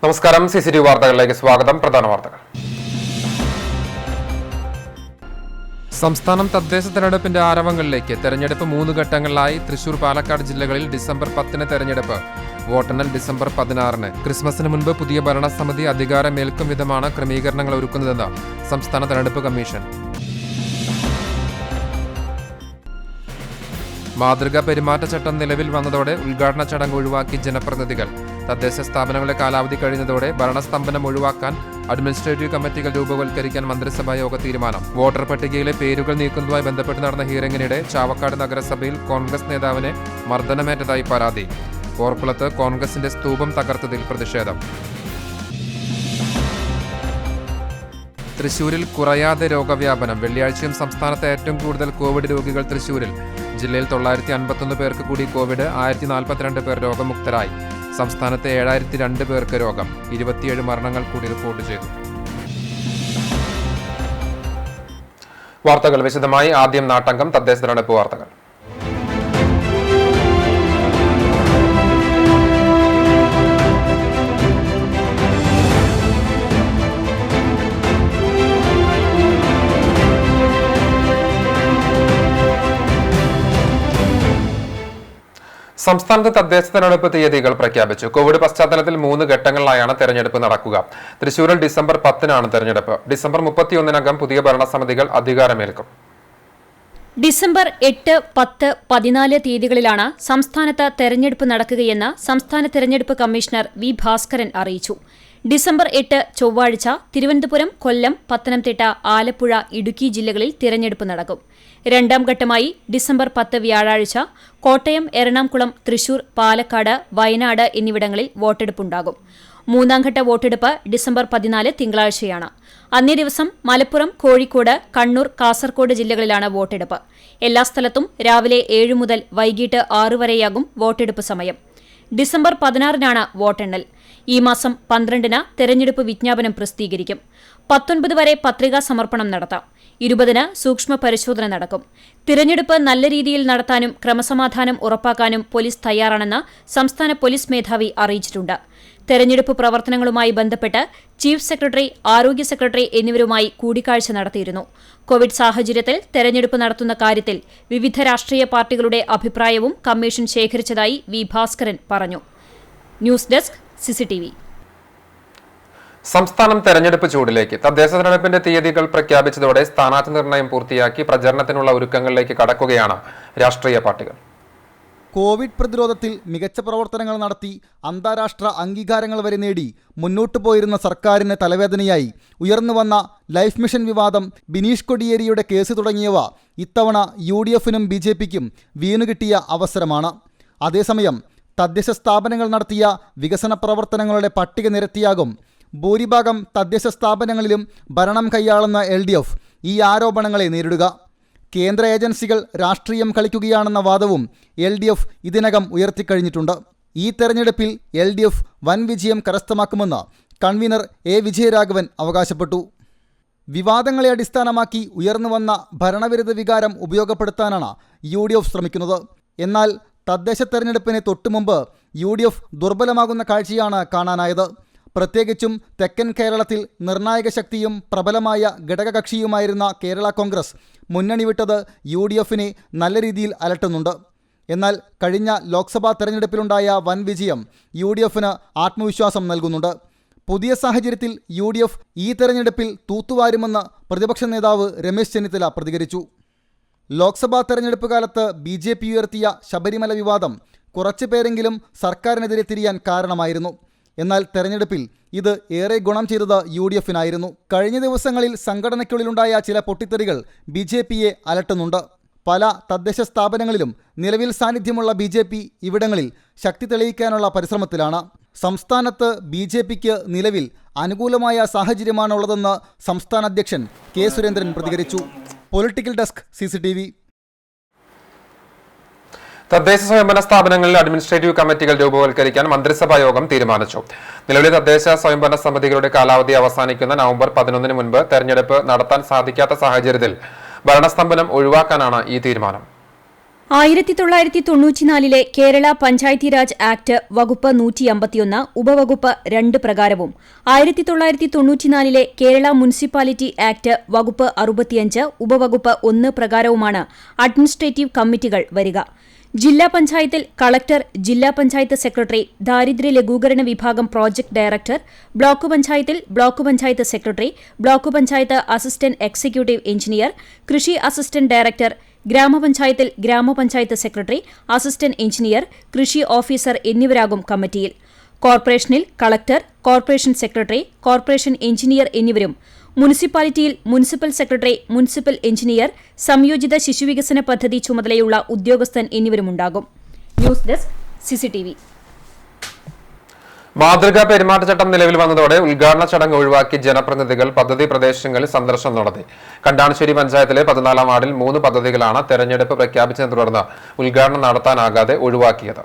നമസ്കാരം. CCTV വാർത്തകളിലേക്ക് സ്വാഗതം. പ്രധാന വാർത്തകൾ. സംസ്ഥാനം തദ്ദേശ തെരഞ്ഞെടുപ്പിന്റെ ആരവങ്ങളിലേക്ക്. തെരഞ്ഞെടുപ്പ് 3 ഘട്ടങ്ങളിലായി. തൃശൂർ, പാലക്കാട് ജില്ലകളിൽ ഡിസംബർ 10 തെരഞ്ഞെടുപ്പ്. വോട്ടെണ്ണൽ ഡിസംബർ 16. ക്രിസ്മസിന് മുൻപ് പുതിയ ഭരണസമിതി അധികാരമേൽക്കും വിധമാണ് ക്രമീകരണങ്ങൾ ഒരുക്കുന്നതെന്ന് സംസ്ഥാന തെരഞ്ഞെടുപ്പ് കമ്മീഷൻ. മാതൃകാ പെരുമാറ്റച്ചട്ടം നിലവിൽ വന്നതോടെ ഉദ്ഘാടന ചടങ്ങ് ഒഴിവാക്കി ജനപ്രതിനിധികൾ. തദ്ദേശ സ്ഥാപനങ്ങളുടെ കാലാവധി കഴിയുന്നതോടെ ഭരണസ്തംഭനം ഒഴിവാക്കാൻ അഡ്മിനിസ്ട്രേറ്റീവ് കമ്മിറ്റികൾ രൂപവൽക്കരിക്കാൻ മന്ത്രിസഭാ യോഗ തീരുമാനം. വോട്ടർ പട്ടികയിലെ പേരുകൾ നീക്കുന്നതുമായി ബന്ധപ്പെട്ട് നടന്ന ഹിയറിംഗിനിടെ ചാവക്കാട് നഗരസഭയിൽ കോൺഗ്രസ് നേതാവിനെ മർദ്ദനമേറ്റതായി പരാതി. പോർക്കുളത്ത് കോൺഗ്രസിന്റെ സ്തൂപം തകർത്തതിൽ പ്രതിഷേധം. തൃശൂരിൽ കുറയാതെ രോഗവ്യാപനം. വെള്ളിയാഴ്ചയും സംസ്ഥാനത്ത് ഏറ്റവും കൂടുതൽ കോവിഡ് രോഗികൾ തൃശൂരിൽ. ജില്ലയിൽ 951 പേർക്ക് കൂടി കോവിഡ്. 1042 പേർ രോഗമുക്തരായി. സംസ്ഥാനത്ത് 7002 പേർക്ക് രോഗം. 27 മരണങ്ങൾ കൂടി റിപ്പോർട്ട് ചെയ്തു. വാർത്തകൾ വിശദമായി. ആദ്യം നാട്ടങ്കം. തദ്ദേശ തെരഞ്ഞെടുപ്പ് വാർത്തകൾ. സംസ്ഥാനത്ത് തദ്ദേശ തെരഞ്ഞെടുപ്പ് തീയതികൾ പ്രഖ്യാപിച്ചു. കോവിഡ് പശ്ചാത്തലത്തിൽ 3 ഘട്ടങ്ങളിലായാണ് തെരഞ്ഞെടുപ്പ് നടക്കുക. തൃശൂരിൽ ഡിസംബർ 10 തെരഞ്ഞെടുപ്പ്. ഡിസംബർ 31 പുതിയ ഭരണസമിതികൾ അധികാരമേൽക്കും. ഡിസംബർ 8, 10, 14 തീയതികളിലാണ് സംസ്ഥാനത്ത് തെരഞ്ഞെടുപ്പ് നടക്കുകയെന്ന് സംസ്ഥാന തെരഞ്ഞെടുപ്പ് കമ്മീഷണർ വി ഭാസ്കരൻ അറിയിച്ചു. ഡിസംബർ 8 ചൊവ്വാഴ്ച തിരുവനന്തപുരം, കൊല്ലം, പത്തനംതിട്ട, ആലപ്പുഴ, ഇടുക്കി ജില്ലകളിൽ തിരഞ്ഞെടുപ്പ് നടക്കും. 2ാം ഘട്ടമായി ഡിസംബർ 10 വ്യാഴാഴ്ച കോട്ടയം, എറണാകുളം, തൃശൂർ, പാലക്കാട്, വയനാട് എന്നിവിടങ്ങളിൽ വോട്ടെടുപ്പുണ്ടാകും. 3ാം ഘട്ട വോട്ടെടുപ്പ് ഡിസംബർ 14 തിങ്കളാഴ്ചയാണ്. അന്നേ ദിവസം മലപ്പുറം, കോഴിക്കോട്, കണ്ണൂർ, കാസർകോട് ജില്ലകളിലാണ് വോട്ടെടുപ്പ്. എല്ലാ സ്ഥലത്തും രാവിലെ 7 മുതൽ വൈകിട്ട് 6 വരെയാകും വോട്ടെടുപ്പ് സമയം. ഡിസംബർ 16 വോട്ടെണ്ണൽ. ഈ മാസം 12 തെരഞ്ഞെടുപ്പ് വിജ്ഞാപനം പ്രസിദ്ധീകരിക്കും. 19 വരെ പത്രികാ സമർപ്പണം നടത്താം. 20 സൂക്ഷ്മ പരിശോധന നടക്കും. തിരഞ്ഞെടുപ്പ് നല്ല രീതിയിൽ നടത്താനും ക്രമസമാധാനം ഉറപ്പാക്കാനും പോലീസ് തയ്യാറാണെന്ന് സംസ്ഥാന പോലീസ് മേധാവി അറിയിച്ചിട്ടുണ്ട്. തെരഞ്ഞെടുപ്പ് പ്രവർത്തനങ്ങളുമായി ബന്ധപ്പെട്ട് ചീഫ് സെക്രട്ടറി, ആരോഗ്യ സെക്രട്ടറി എന്നിവരുമായി കൂടിക്കാഴ്ച നടത്തിയിരുന്നു. കോവിഡ് സാഹചര്യത്തിൽ തെരഞ്ഞെടുപ്പ് നടത്തുന്ന കാര്യത്തിൽ വിവിധ രാഷ്ട്രീയ പാർട്ടികളുടെ അഭിപ്രായവും കമ്മീഷൻ ശേഖരിച്ചതായി വി ഭാസ്കരൻ പറഞ്ഞു. News desk CCTV. സംസ്ഥാനം തെരഞ്ഞെടുപ്പ് ചൂടിലേക്ക്. തദ്ദേശ തെരഞ്ഞെടുപ്പിന്റെ തീയതികൾ പ്രഖ്യാപിച്ചതോടെ സ്ഥാനാർത്ഥി നിർണയം പൂർത്തിയാക്കി പ്രചരണത്തിനുള്ള ഒരുക്കങ്ങളിലേക്ക് കടക്കുകയാണ് രാഷ്ട്രീയ പാർട്ടികൾ. കോവിഡ് പ്രതിരോധത്തിൽ മികച്ച പ്രവർത്തനങ്ങൾ നടത്തി അന്താരാഷ്ട്ര അംഗീകാരങ്ങൾ വരെ നേടി മുന്നോട്ടു പോയിരുന്ന സർക്കാരിന് തലവേദനയായി ഉയർന്നുവന്ന ലൈഫ് മിഷൻ വിവാദം, ബിനീഷ് കൊടിയേരിയുടെ കേസ് തുടങ്ങിയവ ഇത്തവണ UDFനും BJPക്കും വീണുകിട്ടിയ അവസരമാണ്. അതേസമയം തദ്ദേശ സ്ഥാപനങ്ങൾ നടത്തിയ വികസന പ്രവർത്തനങ്ങളുടെ പട്ടിക നിരത്തിയാകും ഭൂരിഭാഗം തദ്ദേശ സ്ഥാപനങ്ങളിലും ഭരണം കൈയാളുന്ന LDF ഈ ആരോപണങ്ങളെ നേരിടുക. കേന്ദ്ര ഏജൻസികൾ രാഷ്ട്രീയം കളിക്കുകയാണെന്ന വാദവും LDF ഇതിനകം ഉയർത്തിക്കഴിഞ്ഞിട്ടുണ്ട്. ഈ തെരഞ്ഞെടുപ്പിൽ LDF വൻ വിജയം കരസ്ഥമാക്കുമെന്ന് കൺവീനർ A. വിജയരാഘവൻ അവകാശപ്പെട്ടു. വിവാദങ്ങളെ അടിസ്ഥാനമാക്കി ഉയർന്നുവന്ന ഭരണവിരുദ്ധ വികാരം ഉപയോഗപ്പെടുത്താനാണ് UDF ശ്രമിക്കുന്നത്. എന്നാൽ തദ്ദേശ തെരഞ്ഞെടുപ്പിന് തൊട്ടുമുമ്പ് UDF ദുർബലമാകുന്ന കാഴ്ചയാണ് കാണാനായത്. പ്രത്യേകിച്ചും തെക്കൻ കേരളത്തിൽ നിർണായക ശക്തിയും പ്രബലമായ ഘടകകക്ഷിയുമായിരുന്ന കേരള കോൺഗ്രസ് മുന്നണി വിട്ടത് UDFനെ നല്ല രീതിയിൽ അലട്ടുന്നുണ്ട്. എന്നാൽ കഴിഞ്ഞ ലോക്സഭാ തെരഞ്ഞെടുപ്പിലുണ്ടായ വൻ വിജയം UDFന് ആത്മവിശ്വാസം നൽകുന്നുണ്ട്. പുതിയ സാഹചര്യത്തിൽ UDF ഈ തെരഞ്ഞെടുപ്പിൽ തൂത്തുവാരുമെന്ന് പ്രതിപക്ഷ നേതാവ് രമേശ് ചെന്നിത്തല പ്രതികരിച്ചു. ലോക്സഭാ തെരഞ്ഞെടുപ്പ് കാലത്ത് BJP ഉയർത്തിയ ശബരിമല വിവാദം കുറച്ചു പേരെങ്കിലും സർക്കാരിനെതിരെ തിരിയാൻ കാരണമായിരുന്നു. എന്നാൽ തെരഞ്ഞെടുപ്പിൽ ഇത് ഏറെ ഗുണം ചെയ്തത് UDFനായിരുന്നു. കഴിഞ്ഞ ദിവസങ്ങളിൽ സംഘടനയ്ക്കുള്ളിലുണ്ടായ ചില പൊട്ടിത്തെറികൾ BJPയെ അലട്ടുന്നുണ്ട്. പല തദ്ദേശ സ്ഥാപനങ്ങളിലും നിലവിൽ സാന്നിധ്യമുള്ള BJP ഇവിടങ്ങളിൽ ശക്തി തെളിയിക്കാനുള്ള പരിശ്രമത്തിലാണ്. സംസ്ഥാനത്ത് BJPക്ക് നിലവിൽ അനുകൂലമായ സാഹചര്യമാണുള്ളതെന്ന് സംസ്ഥാന അധ്യക്ഷൻ K. സുരേന്ദ്രൻ പ്രതികരിച്ചു. Political desk CCTV. തദ്ദേശ സ്വയംഭരണ സ്ഥാപനങ്ങളിൽ അഡ്മിനിസ്ട്രേറ്റീവ് കമ്മിറ്റികൾ രൂപവൽക്കരിക്കാൻ മന്ത്രിസഭാ യോഗം തീരുമാനിച്ചു. നിലവിലെ തദ്ദേശ സ്വയംഭരണ സമിതികളുടെ കാലാവധി അവസാനിക്കുന്ന നവംബർ 11 മുൻപ് തെരഞ്ഞെടുപ്പ് നടത്താൻ സാധിക്കാത്ത സാഹചര്യത്തിൽ ഭരണസ്തംഭനം ഒഴിവാക്കാനാണ് ഈ തീരുമാനം. 1994 കേരള പഞ്ചായത്തി രാജ് ആക്ട് വകുപ്പ് 151 ഉപവകുപ്പ് 2 പ്രകാരവും 1994 കേരള മുനിസിപ്പാലിറ്റി ആക്ട് വകുപ്പ് 65 ഉപവകുപ്പ് 1 പ്രകാരവുമാണ് അഡ്മിനിസ്ട്രേറ്റീവ് കമ്മിറ്റികൾ വരിക. ജില്ലാ പഞ്ചായത്തിൽ കളക്ടർ, ജില്ലാ പഞ്ചായത്ത് സെക്രട്ടറി, ദാരിദ്ര്യ ലഘൂകരണ വിഭാഗം പ്രോജക്ട് ഡയറക്ടർ, ബ്ലോക്ക് പഞ്ചായത്തിൽ block panchayat secretary, block panchayat assistant executive engineer, കൃഷി അസിസ്റ്റന്റ് ഡയറക്ടർ, ഗ്രാമപഞ്ചായത്തിൽ ഗ്രാമപഞ്ചായത്ത് സെക്രട്ടറി, അസിസ്റ്റന്റ് എഞ്ചിനീയർ, കൃഷി ഓഫീസർ എന്നിവരാകും കമ്മിറ്റിയിൽ. കോർപ്പറേഷനിൽ collector, corporation secretary, corporation engineer എന്നിവരും, മുനിസിപ്പാലിറ്റിയിൽ മുനിസിപ്പൽ സെക്രട്ടറി, മുനിസിപ്പൽ എഞ്ചിനീയർ, സംയോജിത ശിശുവികസന പദ്ധതി ചുമതലയുള്ള ഉദ്യോഗസ്ഥൻ എന്നിവരുമുണ്ടാകും. News desk CCTV. മാതൃകാ പെരുമാറ്റച്ചട്ടം നിലവിൽ വന്നതോടെ ഉദ്ഘാടന ചടങ്ങ് ഒഴിവാക്കി ജനപ്രതിനിധികൾ പദ്ധതി പ്രദേശങ്ങളിൽ സന്ദർശനം നടത്തി. കണ്ടാണശ്ശേരി പഞ്ചായത്തിലെ 14-ാം വാർഡിൽ 3 പദ്ധതികളാണ് തെരഞ്ഞെടുപ്പ് പ്രഖ്യാപിച്ചതിനെ തുടർന്ന് ഉദ്ഘാടനം നടത്താനാകാതെ ഒഴിവാക്കിയത്.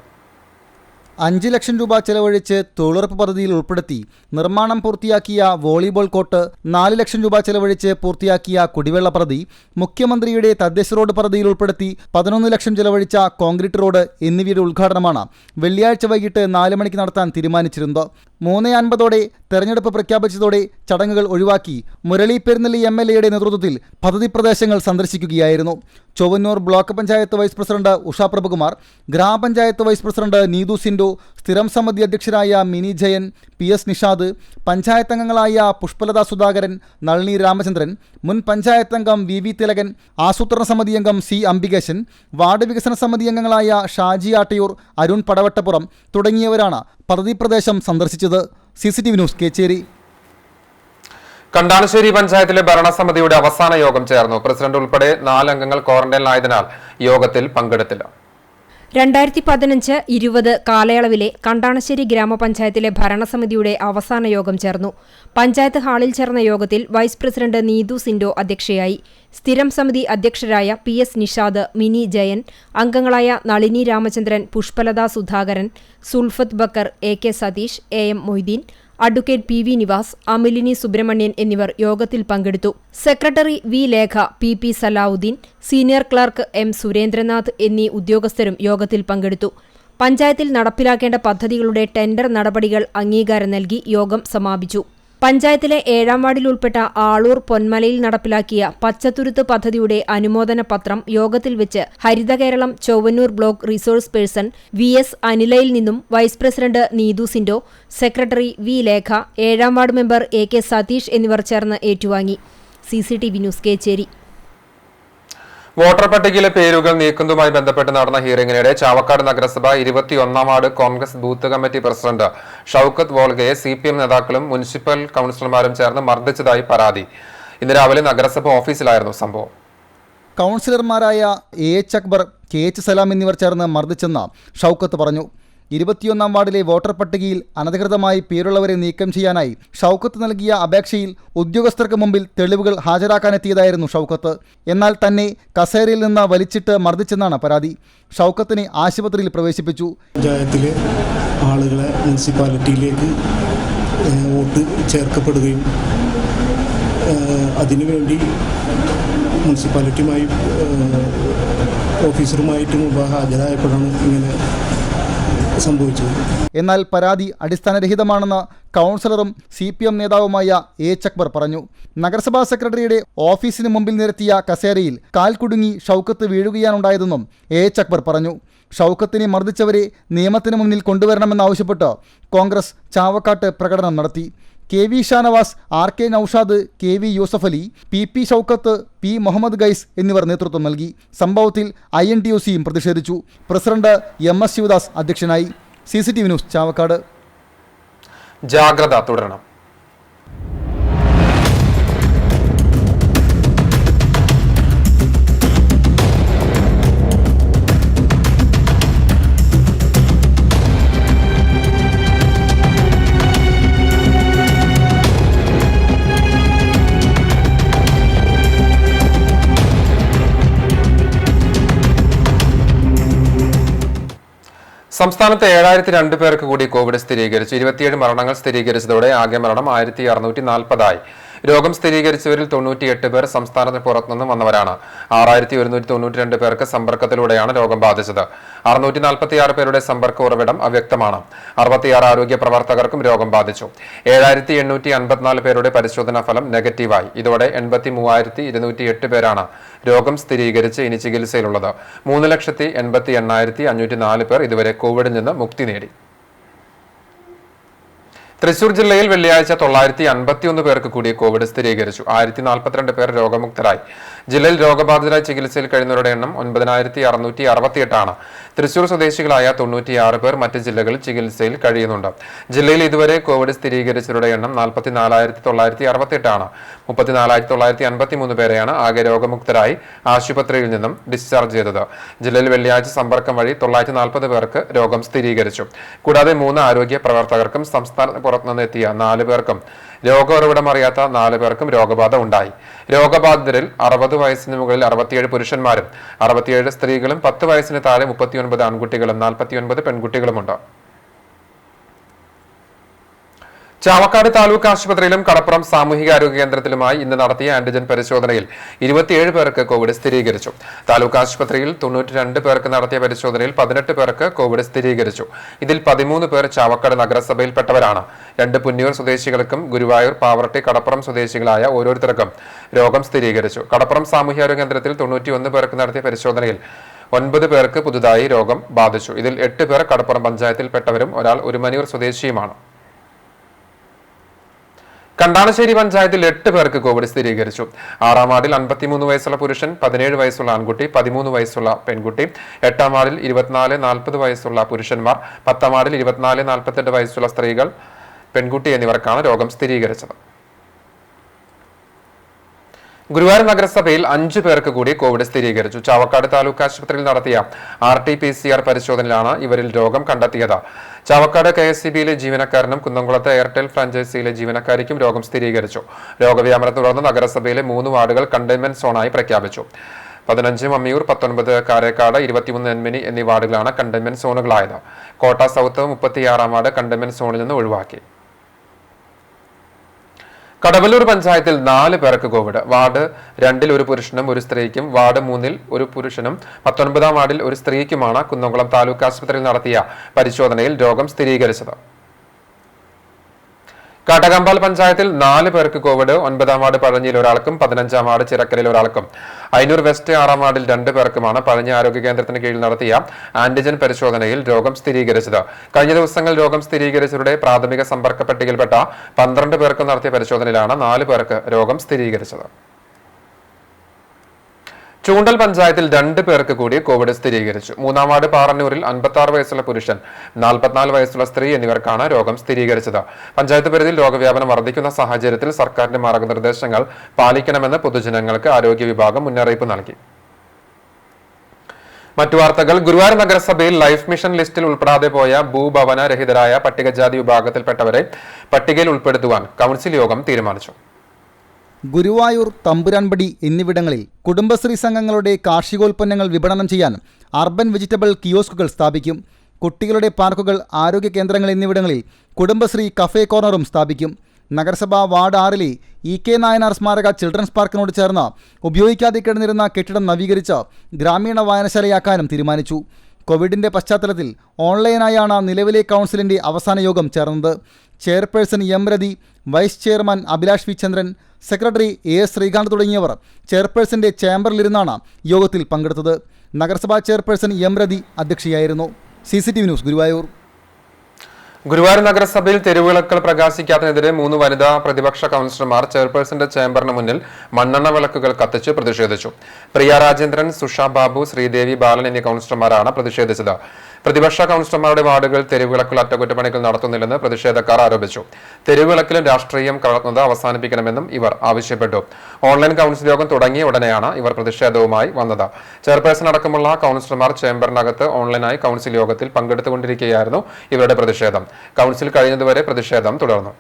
5 ലക്ഷം രൂപ ചെലവഴിച്ച് തൊഴിലുറപ്പ് പദ്ധതിയിൽ ഉൾപ്പെടുത്തി നിർമ്മാണം പൂർത്തിയാക്കിയ വോളിബോൾ കോർട്ട്, 4 ലക്ഷം രൂപ ചെലവഴിച്ച് പൂർത്തിയാക്കിയ കുടിവെള്ള പദ്ധതി, മുഖ്യമന്ത്രിയുടെ തദ്ദേശ റോഡ് പദ്ധതിയിൽ ഉൾപ്പെടുത്തി 11 ലക്ഷം ചെലവഴിച്ച കോൺക്രീറ്റ് റോഡ് എന്നിവയുടെ ഉദ്ഘാടനമാണ് വെള്ളിയാഴ്ച വൈകിട്ട് 4 മണിക്ക് നടത്താൻ തീരുമാനിച്ചിരുന്നത്. 3:50 തെരഞ്ഞെടുപ്പ് പ്രഖ്യാപിച്ചതോടെ ചടങ്ങുകൾ ഒഴിവാക്കി മുരളി പെരുന്നെല്ലി MLAയുടെ നേതൃത്വത്തിൽ പദ്ധതി പ്രദേശങ്ങൾ സന്ദർശിക്കുകയായിരുന്നു. Chowwannur block panchayat vice president Usha Prabhukumar, ഗ്രാമപഞ്ചായത്ത് വൈസ് പ്രസിഡന്റ് നീതു സിൻഡോ, സ്ഥിരം സമിതി അധ്യക്ഷരായ മിനി ജയൻ, PS നിഷാദ്, പഞ്ചായത്ത് അംഗങ്ങളായ പുഷ്പലത സുധാകരൻ, നളിനി രാമചന്ദ്രൻ, മുൻ പഞ്ചായത്ത് അംഗം VV തിലകൻ, ആസൂത്രണ സമിതി അംഗം C അംബികേശൻ, വാർഡ് വികസന സമിതി അംഗങ്ങളായ ഷാജി ആട്ടയൂർ, അരുൺ പടവട്ടപ്പുറം തുടങ്ങിയവരാണ് പദ്ധതി പ്രദേശം സന്ദർശിച്ചത്. CCTV news, Kecheri. കണ്ടാണശ്ശേരി പഞ്ചായത്തിലെ ഭരണസമിതിയുടെ അവസാന യോഗം ചേർന്നു. പ്രസിഡന്റ് ഉൾപ്പെടെ 4 അംഗങ്ങൾ ക്വാറന്റൈനിലായതിനാൽ യോഗത്തിൽ പങ്കെടുത്തില്ല. 2015-20 കാലയളവിലെ കണ്ടാണശ്ശേരി ഗ്രാമപഞ്ചായത്തിലെ ഭരണസമിതിയുടെ അവസാന യോഗം ചേർന്നു. പഞ്ചായത്ത് ഹാളിൽ ചേർന്ന യോഗത്തിൽ വൈസ് പ്രസിഡന്റ് നീതു സിൻഡോ അധ്യക്ഷയായി. സ്ഥിരം സമിതി അധ്യക്ഷരായ PS നിഷാദ്, മിനി ജയൻ, അംഗങ്ങളായ Nalini Ramachandran, Pushpalatha Sudhakaran, Sulfath Bakker, AK Satheesh, AM Moideen, advocate PV Nivas, Amilini Subramanian എന്നിവർ യോഗത്തിൽ പങ്കെടുത്തു. Secretary V Lekha, PP Salavudheen, senior clerk M Surendranath എന്നീ ഉദ്യോഗസ്ഥരും യോഗത്തിൽ പങ്കെടുത്തു. പഞ്ചായത്തിൽ നടപ്പിലാക്കേണ്ട പദ്ധതികളുടെ ടെൻഡർ നടപടികൾ അംഗീകാരം നൽകി യോഗം സമാപിച്ചു. പഞ്ചായത്തിലെ 7-ാം വാർഡിൽ ഉൾപ്പെട്ട ആളൂർ പൊന്മലയിൽ നടപ്പിലാക്കിയ പച്ചത്തുരുത്ത് പദ്ധതിയുടെ അനുമോദന പത്രം യോഗത്തിൽ വെച്ച് Harithakeralam Chowwannur block resource person VS അനിലയിൽ നിന്നും vice president Neethu Sindo, secretary V Lekha, 7-ാം വാർഡ് മെമ്പർ AK സതീഷ് എന്നിവർ ചേർന്ന് ഏറ്റുവാങ്ങി. CCTV news, Kecheri. വോട്ടർ പട്ടികയിലെ പേരുകൾ നീക്കുന്നതുമായി ബന്ധപ്പെട്ട് നടന്ന ഹിയറിംഗിനിടെ ചാവക്കാട് നഗരസഭ 21-ാം ward Congress booth committee president Shoukath വോൾഗയെ CPM നേതാക്കളും മുനിസിപ്പൽ കൌൺസിലർമാരും ചേർന്ന് മർദ്ദിച്ചതായി പരാതി. ഇന്ന് രാവിലെ നഗരസഭ ഓഫീസിലായിരുന്നു സംഭവം. കൌൺസിലർമാരായ AH അക്ബർ, KH സലാം എന്നിവർ ചേർന്ന് മർദ്ദിച്ചെന്ന് ഷൌക്കത്ത് പറഞ്ഞു. 21-ാം വാർഡിലെ വോട്ടർ പട്ടികയിൽ അനധികൃതമായി പേരുള്ളവരെ നീക്കം ചെയ്യാനായി ഷൌക്കത്ത് നൽകിയ അപേക്ഷയിൽ ഉദ്യോഗസ്ഥർക്ക് മുമ്പിൽ തെളിവുകൾ ഹാജരാക്കാനെത്തിയതായിരുന്നു ഷൌക്കത്ത്. എന്നാൽ തന്നെ കസേരയിൽ നിന്ന് വലിച്ചിട്ട് മർദ്ദിച്ചെന്നാണ് പരാതി. ഷൌക്കത്തിനെ ആശുപത്രിയിൽ പ്രവേശിപ്പിച്ചു. പഞ്ചായത്തിലെ ആളുകളെ മുനിസിപ്പാലിറ്റിയിലേക്ക് വോട്ട് ചേർക്കപ്പെടുകയും അതിനുവേണ്ടി മുനിസിപ്പാലിറ്റിയുമായി ഓഫീസറുമായിട്ട് മുമ്പ് ഹാജരായപ്പോഴാണ് ഇങ്ങനെ സംഭവിച്ചത്. എന്നാൽ പരാതി അടിസ്ഥാനരഹിതമാണെന്ന് കൌൺസിലറും CPM നേതാവുമായ AH അക്ബർ പറഞ്ഞു. നഗരസഭാ സെക്രട്ടറിയുടെ ഓഫീസിന് മുമ്പിൽ നിരത്തിയ കസേരയിൽ കാൽ കുടുങ്ങി ഷൌക്കത്ത് വീഴുകയാണുണ്ടായതെന്നും AH അക്ബർ പറഞ്ഞു. ഷൌക്കത്തിനെ മർദ്ദിച്ചവരെ നിയമത്തിന് മുന്നിൽ കൊണ്ടുവരണമെന്നാവശ്യപ്പെട്ട് കോൺഗ്രസ് ചാവക്കാട്ട് പ്രകടനം നടത്തി. KV Shanavas, RK Noushad, KV Yousuf Ali, PP Shoukath, P Muhammad Gais എന്നിവർ നേതൃത്വം നൽകി. സംഭവത്തിൽ INTUCയും പ്രതിഷേധിച്ചു. പ്രസിഡന്റ് MS ശിവദാസ് അധ്യക്ഷനായി. CCTV news, Chavakkad. ജാഗ്രത തുടരണം. സംസ്ഥാനത്ത് 7002 പേർക്ക് കൂടി കോവിഡ് സ്ഥിരീകരിച്ചു. 27 മരണങ്ങൾ സ്ഥിരീകരിച്ചതോടെ ആകെ മരണം 1640 ആയി. രോഗം സ്ഥിരീകരിച്ചവരിൽ 98 പേർ സംസ്ഥാനത്തിന് പുറത്തുനിന്നും വന്നവരാണ്. 6192 പേർക്ക് സമ്പർക്കത്തിലൂടെയാണ് രോഗം ബാധിച്ചത്. 646 പേരുടെ സമ്പർക്ക ഉറവിടം അവ്യക്തമാണ്. 66 ആരോഗ്യ പ്രവർത്തകർക്കും രോഗം ബാധിച്ചു. 7854 പേരുടെ പരിശോധനാ ഫലം നെഗറ്റീവായി. ഇതോടെ 83,208 പേരാണ് രോഗം സ്ഥിരീകരിച്ച് ഇനി ചികിത്സയിലുള്ളത്. 3,88,504 പേർ ഇതുവരെ കോവിഡിൽ നിന്ന് മുക്തി നേടി. തൃശൂർ ജില്ലയിൽ വെള്ളിയാഴ്ച 951 പേർക്ക് കൂടി കോവിഡ് സ്ഥിരീകരിച്ചു. 1042 പേർ രോഗമുക്തരായി. ജില്ലയിൽ രോഗബാധിതരായി ചികിത്സയിൽ കഴിയുന്നവരുടെ എണ്ണം 9668 ആണ്. തൃശൂർ സ്വദേശികളായ 96 പേർ മറ്റ് ജില്ലകളിൽ ചികിത്സയിൽ കഴിയുന്നുണ്ട്. ജില്ലയിൽ ഇതുവരെ കോവിഡ് സ്ഥിരീകരിച്ചവരുടെ എണ്ണം 44,968 ആണ്. 34,953 പേരെയാണ് ആകെ രോഗമുക്തരായി ആശുപത്രിയിൽ നിന്നും ഡിസ്ചാർജ് ചെയ്തത്. ജില്ലയിൽ വെള്ളിയാഴ്ച സമ്പർക്കം വഴി 940 പേർക്ക് രോഗം സ്ഥിരീകരിച്ചു. കൂടാതെ 3 ആരോഗ്യ പ്രവർത്തകർക്കും സംസ്ഥാന പുറത്തുനിന്ന് എത്തിയ 4 പേർക്കും രോഗോറവിടം അറിയാത്ത 4 പേർക്കും രോഗബാധ ഉണ്ടായി. രോഗബാധിതരിൽ 60 വയസ്സിന് മുകളിൽ 67 പുരുഷന്മാരും 67 സ്ത്രീകളും 10 വയസ്സിന് താഴെ 39 ആൺകുട്ടികളും 49 പെൺകുട്ടികളുമുണ്ട്. ചാവക്കാട് താലൂക്ക് ആശുപത്രിയിലും കടപ്പുറം സാമൂഹികാരോഗ്യ കേന്ദ്രത്തിലുമായി ഇന്ന് നടത്തിയ ആന്റിജൻ പരിശോധനയിൽ 27 പേർക്ക് കോവിഡ് സ്ഥിരീകരിച്ചു. താലൂക്ക് ആശുപത്രിയിൽ 92 പേർക്ക് നടത്തിയ പരിശോധനയിൽ 18 പേർക്ക് കോവിഡ് സ്ഥിരീകരിച്ചു. ഇതിൽ 13 പേർ ചാവക്കാട് നഗരസഭയിൽപ്പെട്ടവരാണ്. 2 പുന്നിയൂർ സ്വദേശികൾക്കും ഗുരുവായൂർ, പാവർട്ടി, കടപ്പുറം സ്വദേശികളായ ഓരോരുത്തർക്കും രോഗം സ്ഥിരീകരിച്ചു. കടപ്പുറം സാമൂഹികാരോഗ്യ കേന്ദ്രത്തിൽ 91 പേർക്ക് നടത്തിയ പരിശോധനയിൽ 9 പേർക്ക് പുതുതായി രോഗം ബാധിച്ചു. ഇതിൽ 8 പേർ കടപ്പുറം പഞ്ചായത്തിൽപ്പെട്ടവരും ഒരാൾ ഒരുമനിയൂർ സ്വദേശിയുമാണ്. കണ്ടാണശ്ശേരി പഞ്ചായത്തിൽ 8 പേർക്ക് കോവിഡ് സ്ഥിരീകരിച്ചു. 6-ാം വാർഡിൽ 53 വയസ്സുള്ള പുരുഷൻ, 17 വയസ്സുള്ള ആൺകുട്ടി, 13 വയസ്സുള്ള പെൺകുട്ടി, 8-ാം വാർഡിൽ 24-40 വയസ്സുള്ള പുരുഷന്മാർ, 10-ാം വാർഡിൽ 24-48 വയസ്സുള്ള സ്ത്രീകൾ, പെൺകുട്ടി എന്നിവർക്കാണ് രോഗം സ്ഥിരീകരിച്ചത്. ഗുരുവായൂർ നഗരസഭയിൽ 5 പേർക്ക് കൂടി കോവിഡ് സ്ഥിരീകരിച്ചു. ചാവക്കാട് താലൂക്ക് ആശുപത്രിയിൽ നടത്തിയ RT-PCR പരിശോധനയിലാണ് ഇവരിൽ രോഗം കണ്ടെത്തിയത്. ചാവക്കാട് KSCB-യിലെ ജീവനക്കാരനും കുന്നംകുളത്തെ എയർടെൽ ഫ്രാഞ്ചൈസിയിലെ ജീവനക്കാരിക്കും രോഗം സ്ഥിരീകരിച്ചു. രോഗവ്യാപനത്തെ തുടർന്ന് നഗരസഭയിലെ 3 വാർഡുകൾ കണ്ടെയ്ൻമെന്റ് സോണായി പ്രഖ്യാപിച്ചു. 15 മമ്മിയൂർ, 19 കാരേക്കാട്, 23 നെന്മിനി എന്നീ വാർഡുകളാണ് കണ്ടെയ്ൻമെന്റ് സോണുകളായത്. കോട്ട സൗത്ത് 36-ാം വാർഡ് കണ്ടെയ്ൻമെന്റ് സോണിൽ നിന്ന് ഒഴിവാക്കി. കടവല്ലൂർ പഞ്ചായത്തിൽ 4 പേർക്ക് കോവിഡ്. വാർഡ് 2-ൽ ഒരു പുരുഷനും ഒരു സ്ത്രീക്കും, വാർഡ് 3-ൽ ഒരു പുരുഷനും 19-ാം വാർഡിൽ ഒരു സ്ത്രീക്കുമാണ് കുന്നംകുളം താലൂക്ക് ആശുപത്രിയിൽ നടത്തിയ പരിശോധനയിൽ രോഗം സ്ഥിരീകരിച്ചത്. കാട്ടകമ്പാൽ പഞ്ചായത്തിൽ 4 പേർക്ക് കോവിഡ്. 9-ാം വാർഡ് പഴഞ്ഞിയിൽ ഒരാൾക്കും 15-ാം വാർഡ് ചിറക്കലിൽ ഒരാൾക്കും, അയ്യൂർ വെസ്റ്റ് 6-ാം വാർഡിൽ 2 പേർക്കുമാണ് പഴഞ്ഞി ആരോഗ്യ കേന്ദ്രത്തിന് കീഴിൽ നടത്തിയ ആന്റിജൻ പരിശോധനയിൽ രോഗം സ്ഥിരീകരിച്ചത്. കഴിഞ്ഞ ദിവസങ്ങളിൽ രോഗം സ്ഥിരീകരിച്ചവരുടെ പ്രാഥമിക സമ്പർക്ക പട്ടികയിൽപ്പെട്ട 12 പേർക്ക് നടത്തിയ പരിശോധനയിലാണ് 4 പേർക്ക് രോഗം സ്ഥിരീകരിച്ചത്. ചൂണ്ടൽ പഞ്ചായത്തിൽ 2 പേർക്ക് കൂടി കോവിഡ് സ്ഥിരീകരിച്ചു. 3-ാം വാർഡ് പാറന്നൂരിൽ 56 വയസ്സുള്ള പുരുഷൻ, 44 വയസ്സുള്ള സ്ത്രീ എന്നിവർക്കാണ് രോഗം സ്ഥിരീകരിച്ചത്. പഞ്ചായത്ത് പരിധിയിൽ രോഗവ്യാപനം വർദ്ധിക്കുന്ന സാഹചര്യത്തിൽ സർക്കാരിന്റെ മാർഗനിർദ്ദേശങ്ങൾ പാലിക്കണമെന്ന് പൊതുജനങ്ങൾക്ക് ആരോഗ്യ വിഭാഗം മുന്നറിയിപ്പ് നൽകി. മറ്റു വാർത്തകൾ. ഗുരുവായൂർ നഗരസഭയിൽ ലൈഫ് മിഷൻ ലിസ്റ്റിൽ ഉൾപ്പെടാതെ പോയ ഭൂഭവന രഹിതരായ പട്ടികജാതി വിഭാഗത്തിൽപ്പെട്ടവരെ പട്ടികയിൽ ഉൾപ്പെടുത്തുവാൻ കൗൺസിൽ യോഗം തീരുമാനിച്ചു. ഗുരുവായൂർ, തമ്പുരാൻപടി എന്നിവിടങ്ങളിൽ കുടുംബശ്രീ സംഘങ്ങളുടെ കാർഷികോൽപ്പന്നങ്ങൾ വിപണനം ചെയ്യാൻ അർബൻ വെജിറ്റബിൾ കിയോസ്കുകൾ സ്ഥാപിക്കും. കുട്ടികളുടെ പാർക്കുകൾ, ആരോഗ്യ കേന്ദ്രങ്ങൾ എന്നിവിടങ്ങളിൽ കുടുംബശ്രീ കഫേ കോർണറും സ്ഥാപിക്കും. നഗരസഭ വാർഡ് 6-ലെ EK നായനാർ സ്മാരക ചിൽഡ്രൻസ് പാർക്കിനോട് ചേർന്ന് ഉപയോഗിക്കാതെ കിടന്നിരുന്ന കെട്ടിടം നവീകരിച്ച് ഗ്രാമീണ വായനശാലയാക്കാനും തീരുമാനിച്ചു. കോവിഡിൻ്റെ പശ്ചാത്തലത്തിൽ ഓൺലൈനായാണ് നിലവിലെ കൗൺസിലിൻ്റെ അവസാന യോഗം ചേർന്നത്. Chairperson M. Rathi, vice chairman Abhilash V. Chandran, secretary AS Sreekanth തുടങ്ങിയവർ ചെയർപേഴ്സന്റെ ചേംബറിലിരുന്നാണ് യോഗത്തിൽ പങ്കെടുത്തത്. നഗരസഭാ ചെയർപേഴ്സൺ M. രതി അധ്യക്ഷയായിരുന്നു. CCTV news, Guruvayur. ഗുരുവായൂർ നഗരസഭയിൽ തെരുവിളക്കുകൾ പ്രകാശിക്കാത്തതിനെതിരെ 3 വനിതാ പ്രതിപക്ഷ കൗൺസിലർമാർ ചെയർപേഴ്സന്റെ ചേംബറിന് മുന്നിൽ മണ്ണെണ്ണ വിളക്കുകൾ കത്തിച്ച് പ്രതിഷേധിച്ചു. പ്രിയ രാജേന്ദ്രൻ, സുഷ ബാബു, ശ്രീദേവി ബാലൻ എന്നീ കൗൺസിലർമാരാണ് പ്രതിഷേധിച്ചത്. പ്രതിപക്ഷ കൗൺസിലർമാരുടെ വാർഡുകൾ തെരുവിളക്കുകൾ അറ്റകുറ്റപ്പണികൾ നടത്തുന്നില്ലെന്ന് പ്രതിഷേധക്കാർ ആരോപിച്ചു. തെരുവിളക്കിലും രാഷ്ട്രീയം കലർത്തുന്നത് അവസാനിപ്പിക്കണമെന്നും ഇവർ ആവശ്യപ്പെട്ടു. ഓൺലൈൻ കൗൺസിൽ യോഗം തുടങ്ങിയ ഉടനെയാണ് ഇവർ പ്രതിഷേധവുമായി വന്നത്. ചെയർപേഴ്സൺ അടക്കമുള്ള കൗൺസിലർമാർ ചേംബറിനകത്ത് ഓൺലൈനായി കൗൺസിൽ യോഗത്തിൽ പങ്കെടുത്തുകൊണ്ടിരിക്കുകയായിരുന്നു ഇവരുടെ പ്രതിഷേധം. കൗൺസിൽ കഴിയുന്നതുവരെ പ്രതിഷേധം തുടർന്നു.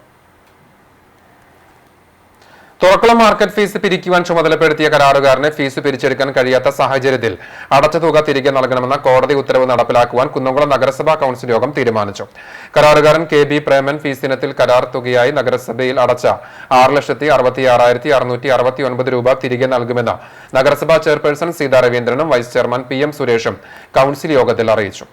തുറക്കുളം മാർക്കറ്റ് ഫീസ് പിരിക്കുവാൻ ചുമതലപ്പെടുത്തിയ കരാറുകാരനെ ഫീസ് പിരിച്ചെടുക്കാൻ കഴിയാത്ത സാഹചര്യത്തിൽ അടച്ച തുക തിരികെ നൽകണമെന്ന കോടതി ഉത്തരവ് നടപ്പിലാക്കുവാൻ കുന്നംകുളം നഗരസഭാ കൌൺസിൽ യോഗം തീരുമാനിച്ചു. കരാറുകാരൻ കെ ബി പ്രേമൻ ഫീസ് ഇനത്തിൽ കരാർ തുകയായി നഗരസഭയിൽ അടച്ച 6,66,669 രൂപ തിരികെ നൽകുമെന്ന് നഗരസഭാ ചെയർപേഴ്സൺ സീതാ രവീന്ദ്രനും വൈസ് ചെയർമാൻ PM സുരേഷും കൌൺസിൽ യോഗത്തിൽ അറിയിച്ചു.